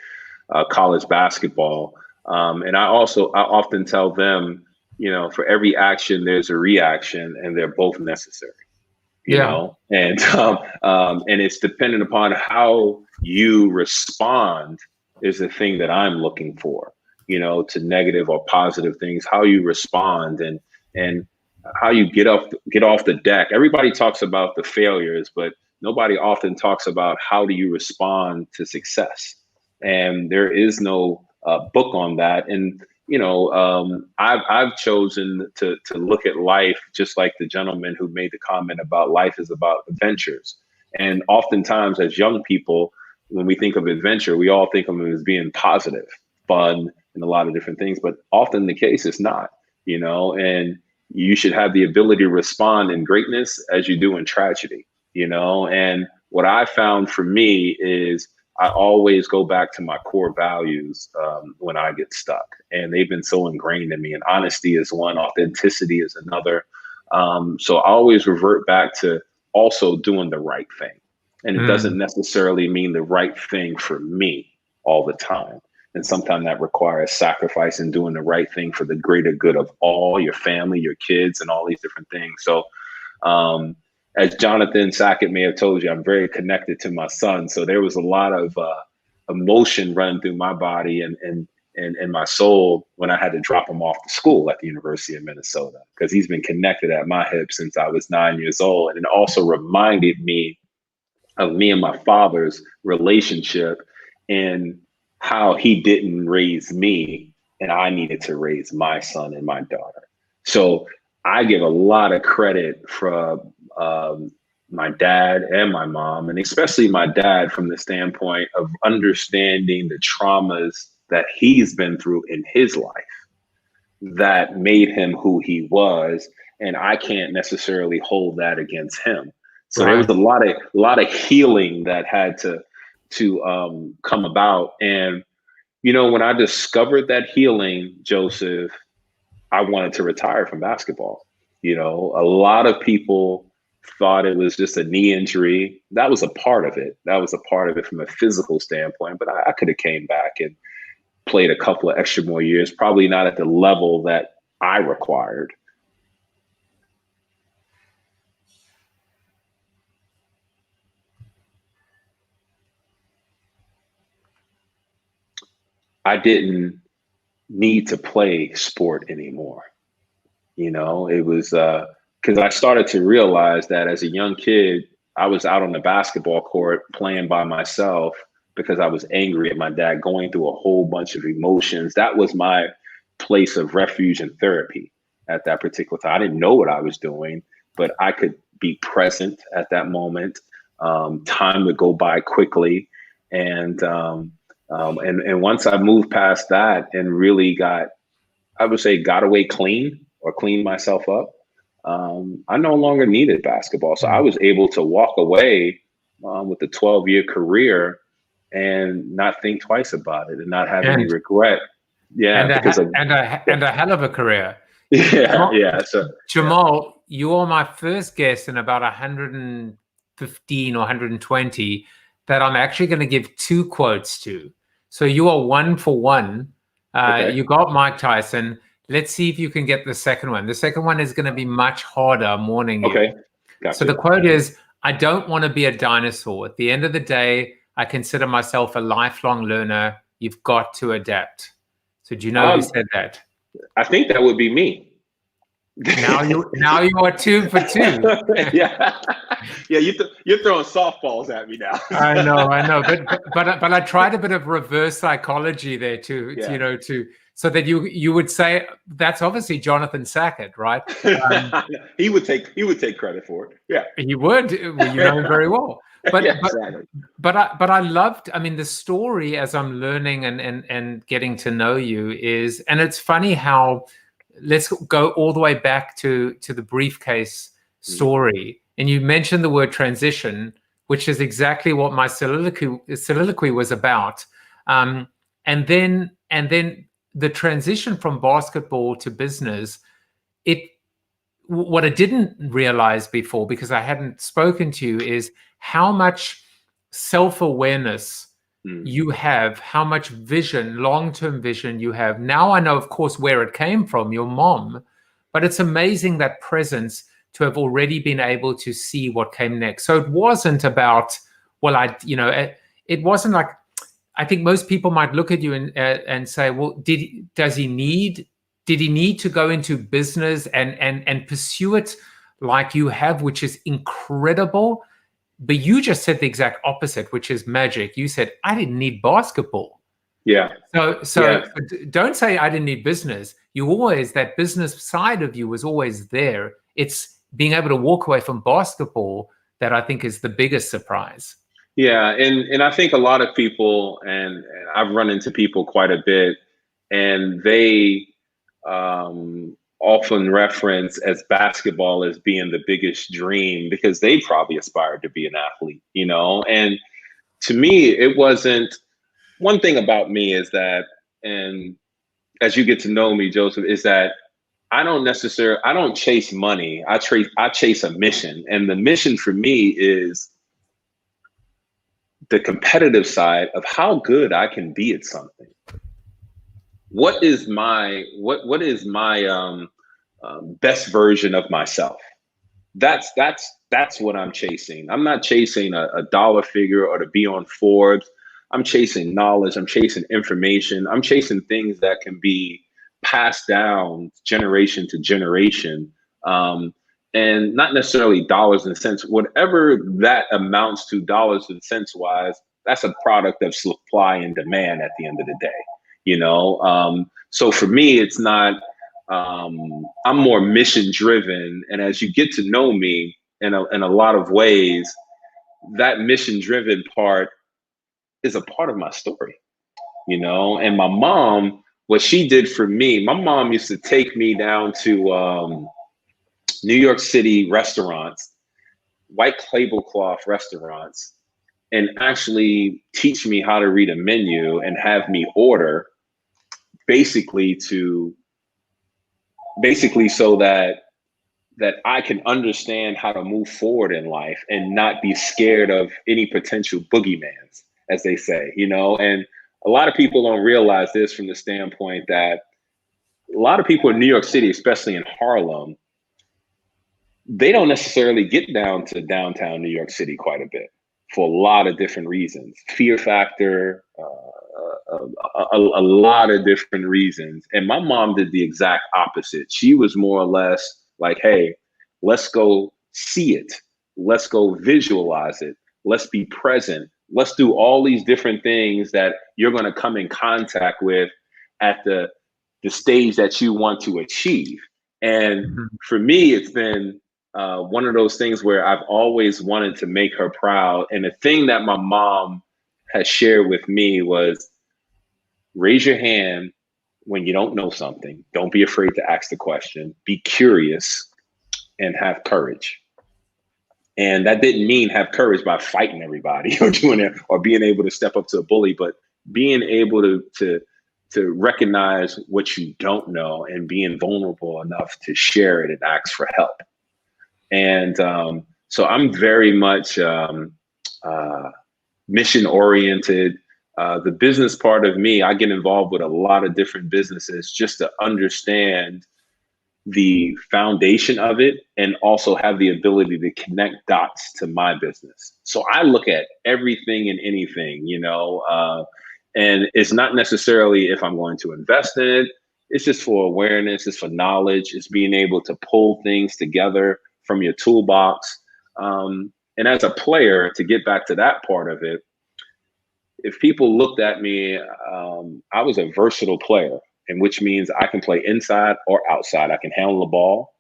college basketball. And I often tell them, for every action, there's a reaction, and they're both necessary. You know, and it's dependent upon how you respond is the thing that I'm looking for, to negative or positive things, how you respond and how you get off the deck. Everybody talks about the failures, but nobody often talks about how do you respond to success. And there is no book on that. And I've chosen to look at life just like the gentleman who made the comment about life is about adventures. And oftentimes as young people, when we think of adventure, we all think of it as being positive, fun, and a lot of different things. But often the case is not, and you should have the ability to respond in greatness as you do in tragedy, And what I found for me is I always go back to my core values when I get stuck, and they've been so ingrained in me. And honesty is one, authenticity is another. So I always revert back to also doing the right thing. And it doesn't necessarily mean the right thing for me all the time. And sometimes that requires sacrifice and doing the right thing for the greater good of all your family, your kids, and all these different things. So as Jonathan Sackett may have told you, I'm very connected to my son. So there was a lot of emotion running through my body and my soul when I had to drop him off to school at the University of Minnesota, because he's been connected at my hip since I was 9 years old. And it also reminded me of me and my father's relationship and how he didn't raise me and I needed to raise my son and my daughter. So I give a lot of credit for my dad and my mom, and especially my dad from the standpoint of understanding the traumas that he's been through in his life that made him who he was. And I can't necessarily hold that against him. So there was a lot of healing that had to come about. And, when I discovered that healing, Joseph, I wanted to retire from basketball. A lot of people thought it was just a knee injury. That was a part of it. That was a part of it from a physical standpoint, but I could have came back and played a couple of extra more years, probably not at the level that I required. I didn't need to play sport anymore. You know, it was because I started to realize that as a young kid, I was out on the basketball court playing by myself because I was angry at my dad, going through a whole bunch of emotions. That was my place of refuge and therapy at that particular time. I didn't know what I was doing, but I could be present at that moment. Time would go by quickly. And once I moved past that and really got away clean or cleaned myself up, I no longer needed basketball. So I was able to walk away with a 12-year career and not think twice about it and not have any regret. Yeah, and a hell of a career. Yeah. So Jamal, you are my first guest in about 115 or 120 that I'm actually going to give 2 quotes to. So you are 1 for 1. Okay. You got Mike Tyson. Let's see if you can get the second one. The second one is going to be much harder. I'm warning you. Okay. Gotcha. So the quote is, "I don't want to be a dinosaur. At the end of the day, I consider myself a lifelong learner. You've got to adapt." So do you know who said that? I think that would be me. Now you are 2 for 2. Yeah. You're throwing softballs at me now. I know, but I tried a bit of reverse psychology there to so that you would say that's obviously Jonathan Sackett, right? He would take credit for it. Yeah, he would. Well, you know him very well. But yeah, exactly. but I loved. I mean, the story as I'm learning and getting to know you is, and it's funny how. Let's go all the way back to the briefcase story. And you mentioned the word transition, which is exactly what my soliloquy was about. And then the transition from basketball to business, what I didn't realize before, because I hadn't spoken to you, is how much self-awareness you have, how much vision, long-term vision you have. Now I know, of course, where it came from, your mom, but it's amazing that presence to have already been able to see what came next. So it wasn't about, it wasn't like, I think most people might look at you and say, well, did he need to go into business and pursue it like you have, which is incredible? But you just said the exact opposite, which is magic. You said, I didn't need basketball. Yeah. So don't say I didn't need business. That business side of you was always there. It's being able to walk away from basketball that I think is the biggest surprise. Yeah. And I think a lot of people, and I've run into people quite a bit, and they often reference as basketball as being the biggest dream because they probably aspired to be an athlete, and to me, it wasn't. One thing about me is that, and as you get to know me, Joseph, is that I don't chase money. I chase a mission. And the mission for me is the competitive side of how good I can be at something. What is my best version of myself? That's what I'm chasing. I'm not chasing a dollar figure or to be on Forbes. I'm chasing knowledge. I'm chasing information. I'm chasing things that can be passed down generation to generation, and not necessarily dollars and cents. Whatever that amounts to, dollars and cents wise, that's a product of supply and demand at the end of the day. So for me, it's not. I'm more mission driven, and as you get to know me in a lot of ways, that mission driven part is a part of my story. And my mom, what she did for me, my mom used to take me down to New York City restaurants, white tablecloth restaurants, and actually teach me how to read a menu and have me order basically so that I can understand how to move forward in life and not be scared of any potential boogeymans, as they say, and a lot of people don't realize this from the standpoint that a lot of people in New York City, especially in Harlem, they don't necessarily get down to downtown New York City quite a bit for a lot of different reasons. Fear factor, a lot of different reasons. And my mom did the exact opposite. She was more or less like, hey, let's go see it. Let's go visualize it. Let's be present. Let's do all these different things that you're going to come in contact with at the stage that you want to achieve. And for me, it's been one of those things where I've always wanted to make her proud. And the thing that my mom has shared with me was, raise your hand when you don't know something. Don't be afraid to ask the question. Be curious and have courage. And that didn't mean have courage by fighting everybody or doing it or being able to step up to a bully, but being able to recognize what you don't know and being vulnerable enough to share it and ask for help. And so I'm very much mission oriented. The business part of me, I get involved with a lot of different businesses just to understand the foundation of it and also have the ability to connect dots to my business. So I look at everything and anything, and it's not necessarily if I'm going to invest in it. It's just for awareness. It's for knowledge. It's being able to pull things together from your toolbox. And as a player, to get back to that part of it, if people looked at me, I was a versatile player, and which means I can play inside or outside. I can handle the ball.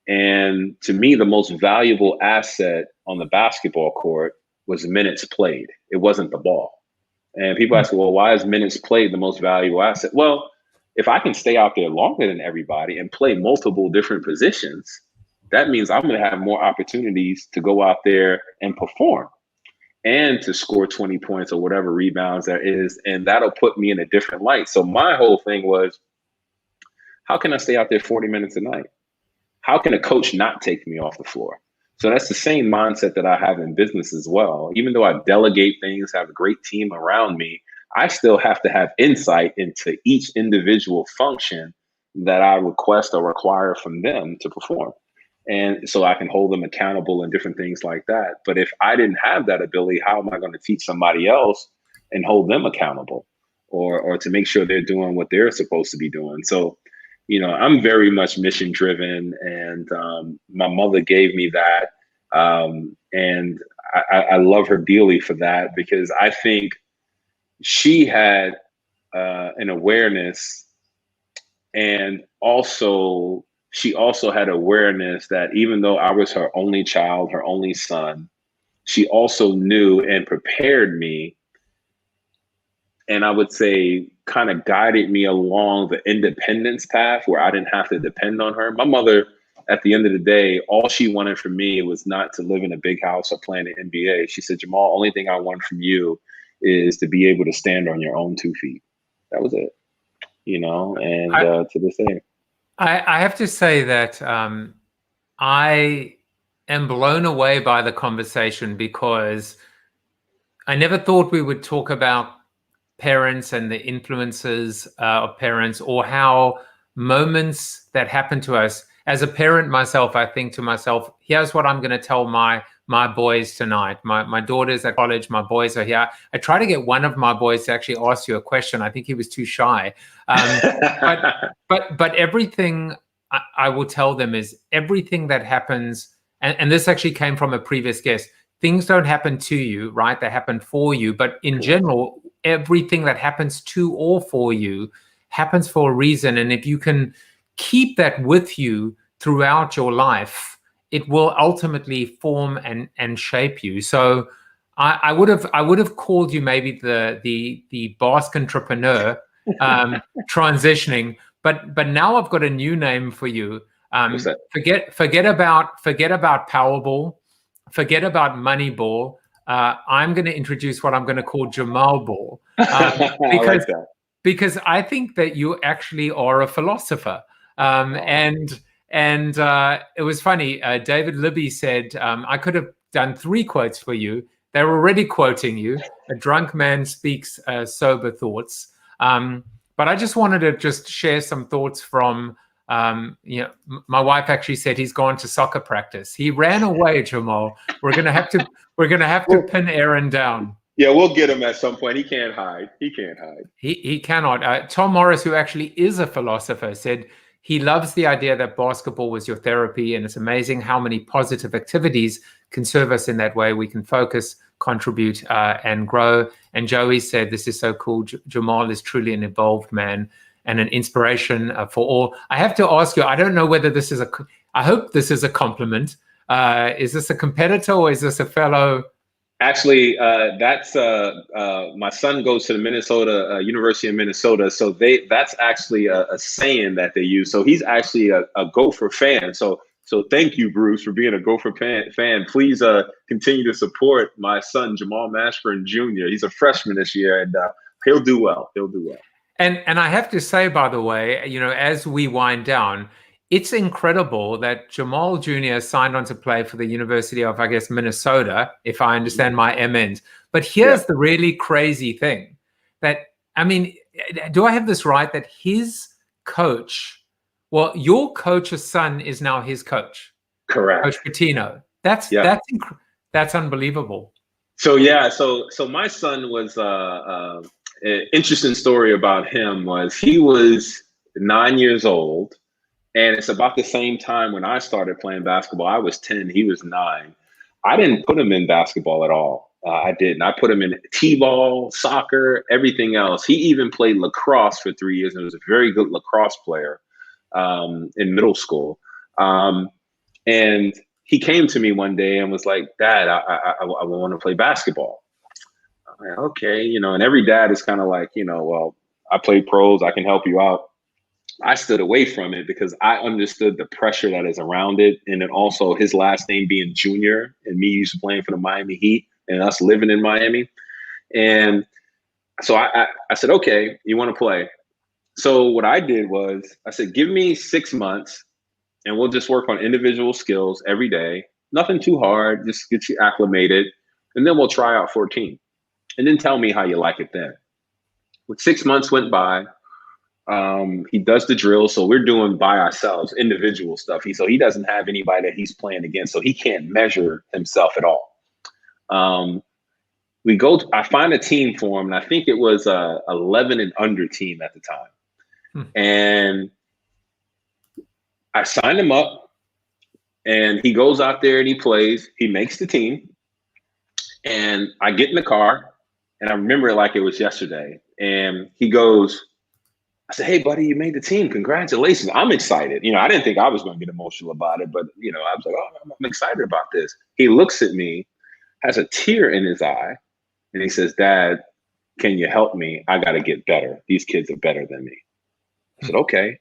And to me, the most valuable asset on the basketball court was minutes played. It wasn't the ball. And people ask, well, why is minutes played the most valuable asset? Well, if I can stay out there longer than everybody and play multiple different positions, that means I'm going to have more opportunities to go out there and perform and to score 20 points or whatever rebounds there is. And that'll put me in a different light. So my whole thing was, how can I stay out there 40 minutes a night? How can a coach not take me off the floor? So that's the same mindset that I have in business as well. Even though I delegate things, have a great team around me, I still have to have insight into each individual function that I request or require from them to perform. And so I can hold them accountable and different things like that. But if I didn't have that ability, how am I going to teach somebody else and hold them accountable or to make sure they're doing what they're supposed to be doing? So, I'm very much mission driven, and my mother gave me that. And I love her dearly for that, because I think she had an awareness, and she also had awareness that even though I was her only child, her only son, she also knew and prepared me, and I would say kind of guided me along the independence path where I didn't have to depend on her. My mother, at the end of the day, all she wanted from me was not to live in a big house or play in the NBA. She said, Jamal, only thing I want from you is to be able to stand on your own 2 feet. That was it, and to this day. I have to say that I am blown away by the conversation, because I never thought we would talk about parents and the influences of parents, or how moments that happen to us. As a parent myself, I think to myself, here's what I'm going to tell my boys tonight. My daughter's at college, my boys are here. I try to get one of my boys to actually ask you a question. I think he was too shy. But everything I will tell them is everything that happens, and this actually came from a previous guest, things don't happen to you, right? They happen for you. But in general, everything that happens to or for you happens for a reason. And if you can keep that with you throughout your life, it will ultimately form and shape you. So I would have called you maybe the Baskentrepreneur, transitioning, but now I've got a new name for you. Forget about Powerball, forget about Moneyball. I'm going to introduce what I'm going to call Jamal Ball, because I think that you actually are a philosopher. And it was funny. David Libby said, I could have done 3 quotes for you. They're already quoting you. A drunk man speaks sober thoughts. But I just wanted to just share some thoughts from, my wife actually said he's gone to soccer practice. He ran away, Jamal. We're going to have to pin Aaron down. Yeah, we'll get him at some point. He can't hide. He can't hide. He cannot. Tom Morris, who actually is a philosopher, said he loves the idea that basketball was your therapy, and it's amazing how many positive activities can serve us in that way. We can focus, contribute, and grow. And Joey said, this is so cool. Jamal is truly an evolved man and an inspiration for all. I have to ask you, I don't know whether this is I hope this is a compliment. Is this a competitor or is this a fellow? Actually, that's my son goes to the University of Minnesota. So that's actually a saying that they use. So he's actually a Gopher fan. So thank you, Bruce, for being a Gopher fan. Please continue to support my son, Jamal Mashburn Jr. He's a freshman this year, and he'll do well. He'll do well. And I have to say, by the way, you know, as we wind down, it's incredible that Jamal Jr. signed on to play for the University of, I guess, Minnesota, if I understand my MNs. But here's the really crazy thing that, I mean, do I have this right? That his coach, well, your coach's son is now his coach. Correct. Coach Pitino. That's unbelievable. So my son was an interesting story about him was he was 9 years old. And it's about the same time when I started playing basketball. I was 10, he was 9. I didn't put him in basketball at all. I didn't. I put him in t-ball, soccer, everything else. He even played lacrosse for 3 years and was a very good lacrosse player in middle school. And he came to me one day and was like, Dad, I want to play basketball. I'm like, okay, you know, and every dad is kind of like, you know, well, I played pros, I can help you out. I stood away from it because I understood the pressure that is around it. And then also his last name being Junior and me used to playing for the Miami Heat and us living in Miami. And so I said, okay, you want to play? So what I did was I said, give me 6 months and we'll just work on individual skills every day. Nothing too hard, just get you acclimated. And then we'll try out for a team. And then tell me how you like it then. When 6 months went by, he does the drill. So we're doing by ourselves, individual stuff. So he doesn't have anybody that he's playing against. So he can't measure himself at all. I find a team for him. And I think it was a 11 and under team at the time. And I signed him up and he goes out there and he plays, he makes the team. And I get in the car and I remember it like it was yesterday. And he goes, I said, hey, buddy, you made the team. Congratulations. I'm excited. You know, I didn't think I was going to get emotional about it, but, you know, I was like, oh, I'm excited about this. He looks at me, has a tear in his eye, and he says, Dad, can you help me? I got to get better. These kids are better than me. I said, okay.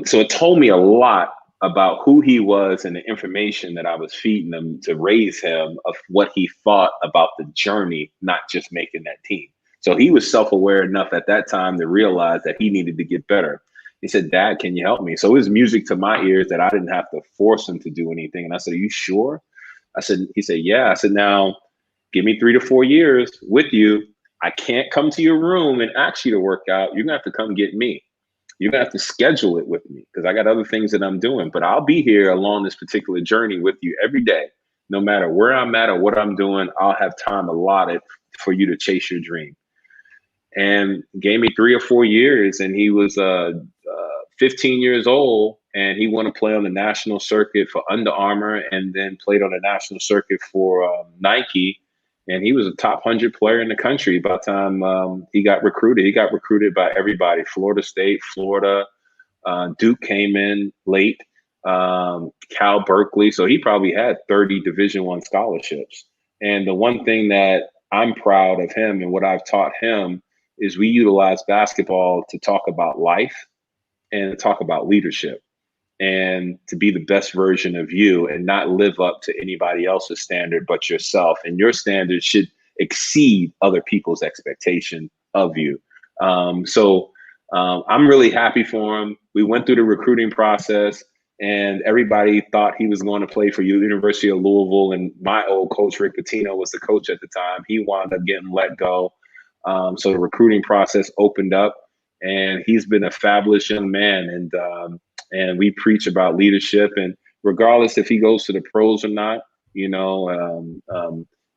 So it told me a lot about who he was and the information that I was feeding him to raise him of what he thought about the journey, not just making that team. So he was self-aware enough at that time to realize that he needed to get better. He said, Dad, can you help me? So it was music to my ears that I didn't have to force him to do anything. And I said, are you sure? He said, yeah. I said, now give me 3 to 4 years with you. I can't come to your room and ask you to work out. You're gonna have to come get me. You're gonna have to schedule it with me because I got other things that I'm doing, but I'll be here along this particular journey with you every day. No matter where I'm at or what I'm doing, I'll have time allotted for you to chase your dream. And gave me 3 or 4 years, and he was 15 years old, and he wanted to play on the national circuit for Under Armour, and then played on the national circuit for Nike. And he was a top 100 player in the country by the time he got recruited. He got recruited by everybody: Florida State, Florida, Duke came in late, Cal, Berkeley. So he probably had 30 Division I scholarships. And the one thing that I'm proud of him and what I've taught him is we utilize basketball to talk about life and to talk about leadership and to be the best version of you and not live up to anybody else's standard but yourself. And your standards should exceed other people's expectation of you. So I'm really happy for him. We went through the recruiting process and everybody thought he was going to play for University of Louisville. And my old coach, Rick Pitino, was the coach at the time. He wound up getting let go. So the recruiting process opened up, and he's been a fabulous young man. And we preach about leadership, and regardless if he goes to the pros or not, you know,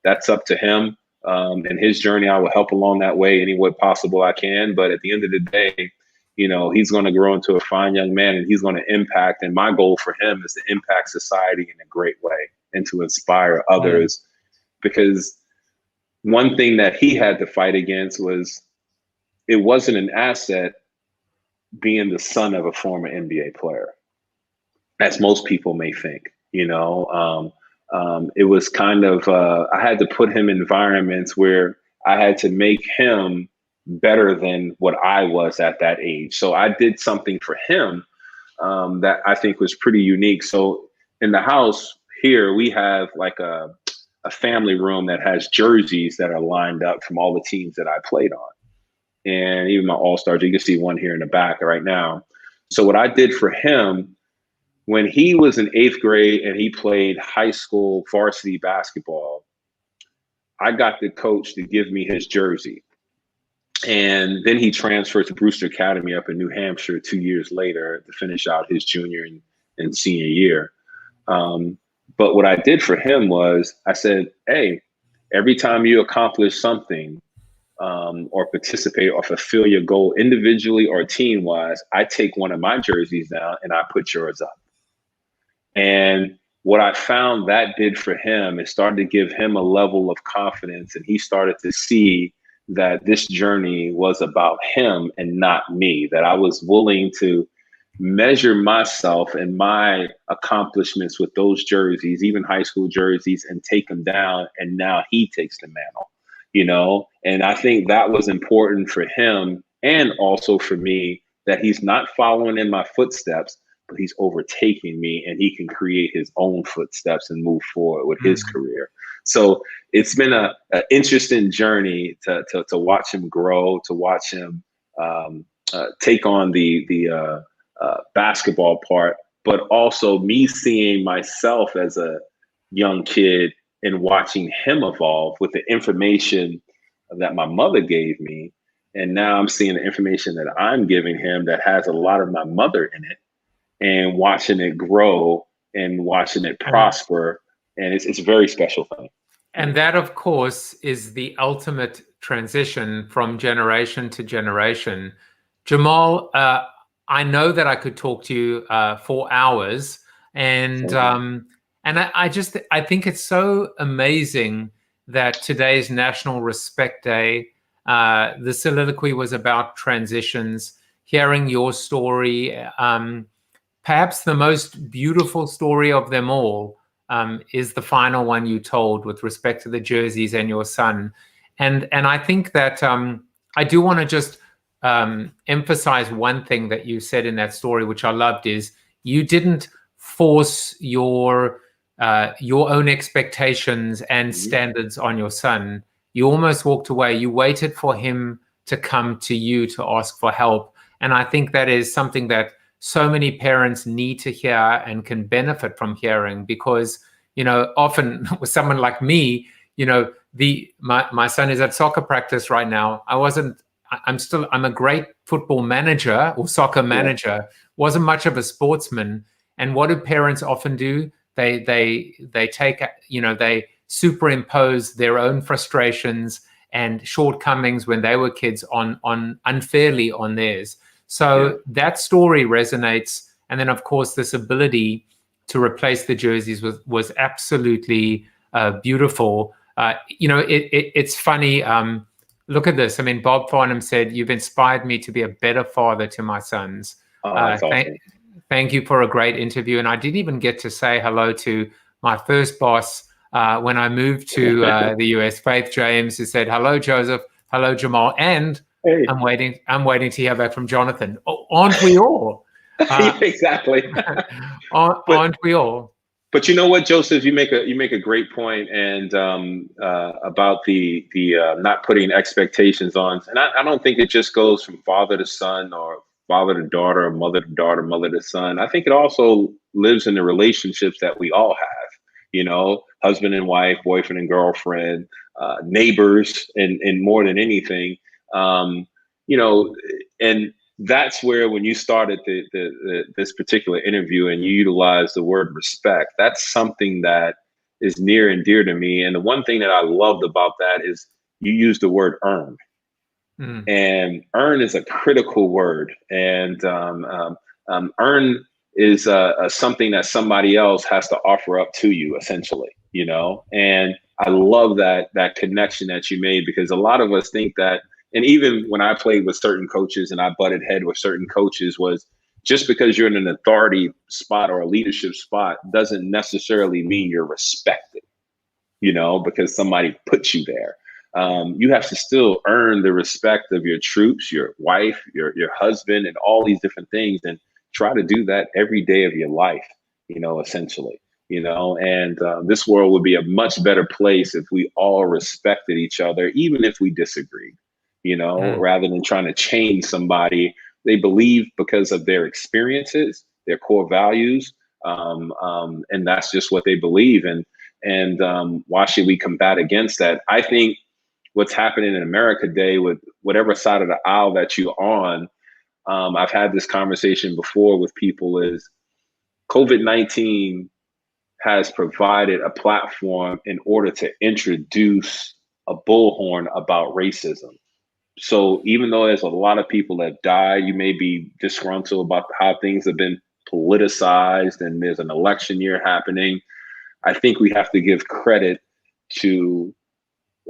that's up to him. and his journey. I will help along that way any way possible I can. But at the end of the day, you know, he's going to grow into a fine young man, and he's going to impact. And my goal for him is to impact society in a great way and to inspire others. Because one thing that he had to fight against was it wasn't an asset being the son of a former NBA player, as most people may think. You know, it was kind of I had to put him in environments where I had to make him better than what I was at that age. So I did something for him that I think was pretty unique. So in the house here, we have like a family room that has jerseys that are lined up from all the teams that I played on. And even my all-stars, you can see one here in the back right now. So what I did for him, when he was in 8th grade and he played high school varsity basketball, I got the coach to give me his jersey. And then he transferred to Brewster Academy up in New Hampshire 2 years later to finish out his junior and senior year. But what I did for him was I said, hey, every time you accomplish something or participate or fulfill your goal individually or team-wise, I take one of my jerseys down and I put yours up. And what I found that did for him, it started to give him a level of confidence, and he started to see that this journey was about him and not me, that I was willing to measure myself and my accomplishments with those jerseys, even high school jerseys, and take them down. And now he takes the mantle, you know? And I think that was important for him and also for me, that he's not following in my footsteps, but he's overtaking me, and he can create his own footsteps and move forward with his career. So it's been an interesting journey to watch him grow, to watch him take on the basketball part, but also me seeing myself as a young kid and watching him evolve with the information that my mother gave me. And now I'm seeing the information that I'm giving him that has a lot of my mother in it, and watching it grow and watching it prosper. And it's a very special thing. And that, of course, is the ultimate transition from generation to generation. Jamal, I know that I could talk to you for hours, and I think it's so amazing that today's National Respect Day, the soliloquy was about transitions. Hearing your story, perhaps the most beautiful story of them all is the final one you told with respect to the jerseys and your son. And I think that I do want to just emphasize one thing that you said in that story, which I loved, is you didn't force your own expectations and standards on your son. You almost walked away. You waited for him to come to you to ask for help. And I think that is something that so many parents need to hear and can benefit from hearing, because, you know, often with someone like me, you know, my son is at soccer practice right now. I'm a great football manager or soccer manager, wasn't much of a sportsman. And what do parents often do? They take, you know, they superimpose their own frustrations and shortcomings when they were kids on unfairly on theirs. So that story resonates. And then, of course, this ability to replace the jerseys was absolutely beautiful. You know, it's funny. Look at this. I mean, Bob Farnham said, "You've inspired me to be a better father to my sons." That's awesome. Thank you for a great interview. And I didn't even get to say hello to my first boss when I moved to the US, Faith James, who said, "Hello, Joseph. Hello, Jamal." And hey. I'm waiting to hear back from Jonathan. Oh, aren't we all? Exactly. Aren't we all? But you know what, Joseph, you make a great point, and about the not putting expectations on. And I don't think it just goes from father to son or father to daughter or mother to daughter, mother to son. I think it also lives in the relationships that we all have, you know, husband and wife, boyfriend and girlfriend, neighbors, and more than anything, you know, and that's where, when you started this particular interview and you utilized the word respect, that's something that is near and dear to me. And the one thing that I loved about that is you used the word earn. And earn is a critical word. And earn is something that somebody else has to offer up to you, essentially, you know? And I love that connection that you made, because a lot of us think that, and even when I played with certain coaches and I butted head with certain coaches, was just because you're in an authority spot or a leadership spot doesn't necessarily mean you're respected, you know, because somebody put you there. You have to still earn the respect of your troops, your wife, your husband, and all these different things, and try to do that every day of your life, you know, essentially, you know, and this world would be a much better place if we all respected each other, even if we disagreed, you know, rather than trying to change somebody. They believe because of their experiences, their core values, and that's just what they believe. And why should we combat against that? I think what's happening in America today, with whatever side of the aisle that you're on, I've had this conversation before with people, is COVID-19 has provided a platform in order to introduce a bullhorn about racism. So even though there's a lot of people that die, you may be disgruntled about how things have been politicized and there's an election year happening. I think we have to give credit to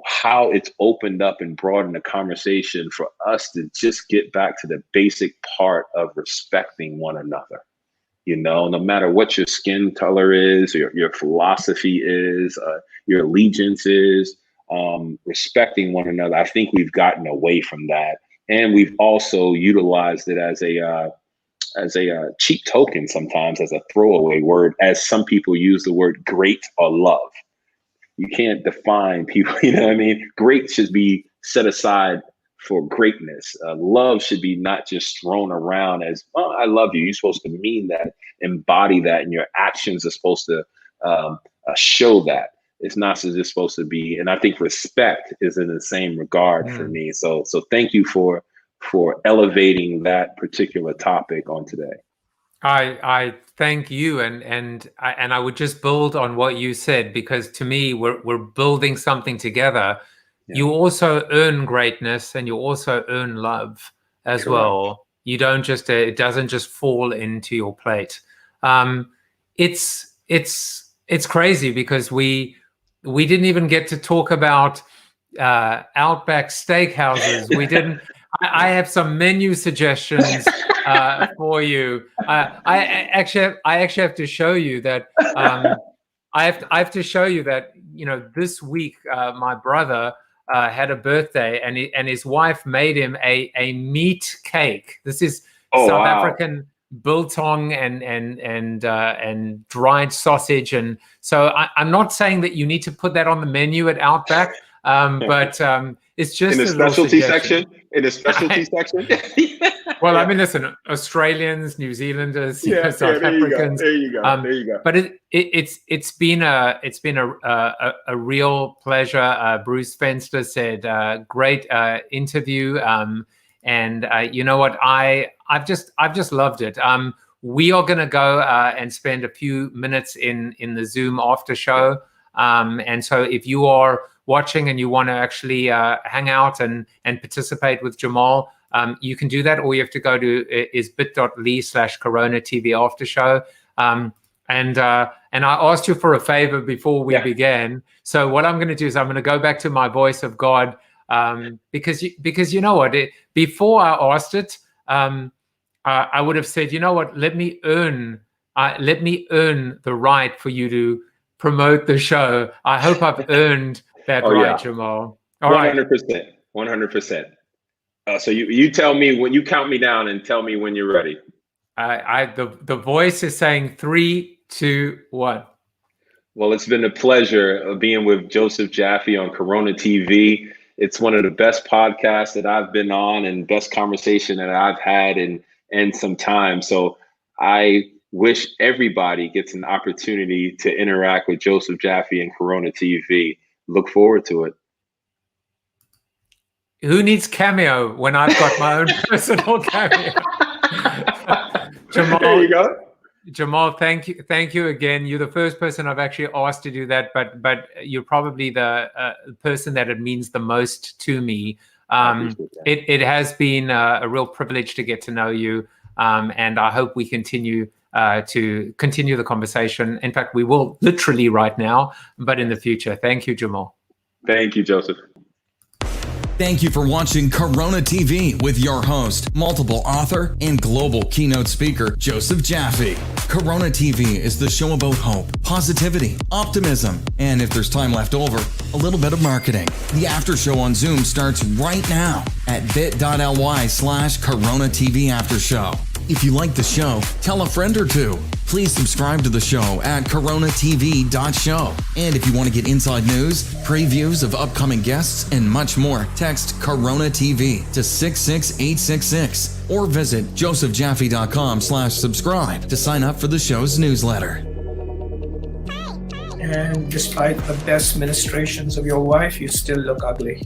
how it's opened up and broadened the conversation for us to just get back to the basic part of respecting one another. You know, no matter what your skin color is, your philosophy is, your allegiance is, respecting one another. I think we've gotten away from that, and we've also utilized it as a cheap token, sometimes as a throwaway word, as some people use the word great or love. You can't define people, you know what I mean? Great should be set aside for greatness. Love should be not just thrown around as, oh, I love you. You're supposed to mean that, embody that, and your actions are supposed to show that. It's not just supposed to be, and I think respect is in the same regard for me. So thank you for elevating that particular topic on today. I thank you, and I would just build on what you said, because to me, we're building something together. Yeah. You also earn greatness, and you also earn love as Correct. Well. You don't just it doesn't just fall into your plate. It's crazy, because we didn't even get to talk about Outback Steakhouses. We didn't. I have some menu suggestions for you. I actually have to show you that. I have to show you that, you know, this week my brother had a birthday, and his wife made him a meat cake. This is South African biltong and dried sausage, and so I'm not saying that you need to put that on the menu at Outback, but it's just in the specialty section. In the specialty section. Well, I mean, listen, Australians, New Zealanders, South Africans. There you go. But it's been a real pleasure. Bruce Fenster said, great interview. And you know what? I've just loved it. We are going to go and spend a few minutes in the Zoom after show. And so if you are watching and you want to actually hang out and participate with Jamal, you can do that. All you have to go to is bit.ly/CoronaTV after show. And I asked you for a favor before we began. So what I'm going to do is I'm going to go back to my voice of God, because you know what? Before I asked it, I would have said, you know what? Let me earn the right for you to promote the show. I hope I've earned that right, Jamal. All 100%. 100%. So you tell me when you count me down, and tell me when you're ready. The voice is saying 3, 2, 1. Well, it's been a pleasure of being with Joseph Jaffe on Corona TV. It's one of the best podcasts that I've been on, and best conversation that I've had in some time. So I wish everybody gets an opportunity to interact with Joseph Jaffe and Corona TV. Look forward to it. Who needs cameo when I've got my own personal cameo? Jamal, there you go. Jamal, thank you again. You're the first person I've actually asked to do that, but you're probably the person that it means the most to me. It has been a real privilege to get to know you, and I hope we continue the conversation. In fact, we will literally right now, but in the future. Thank you, Jamal. Thank you, Joseph. Thank you for watching Corona TV with your host, multiple author and global keynote speaker, Joseph Jaffe. Corona TV is the show about hope, positivity, optimism, and if there's time left over, a little bit of marketing. The after show on Zoom starts right now at bit.ly/Corona TV After Show. If you like the show, tell a friend or two. Please subscribe to the show at CoronaTV.show. And if you want to get inside news, previews of upcoming guests, and much more, text Corona TV to 66866 or visit josephjaffe.com/subscribe to sign up for the show's newsletter. And despite the best ministrations of your wife, you still look ugly.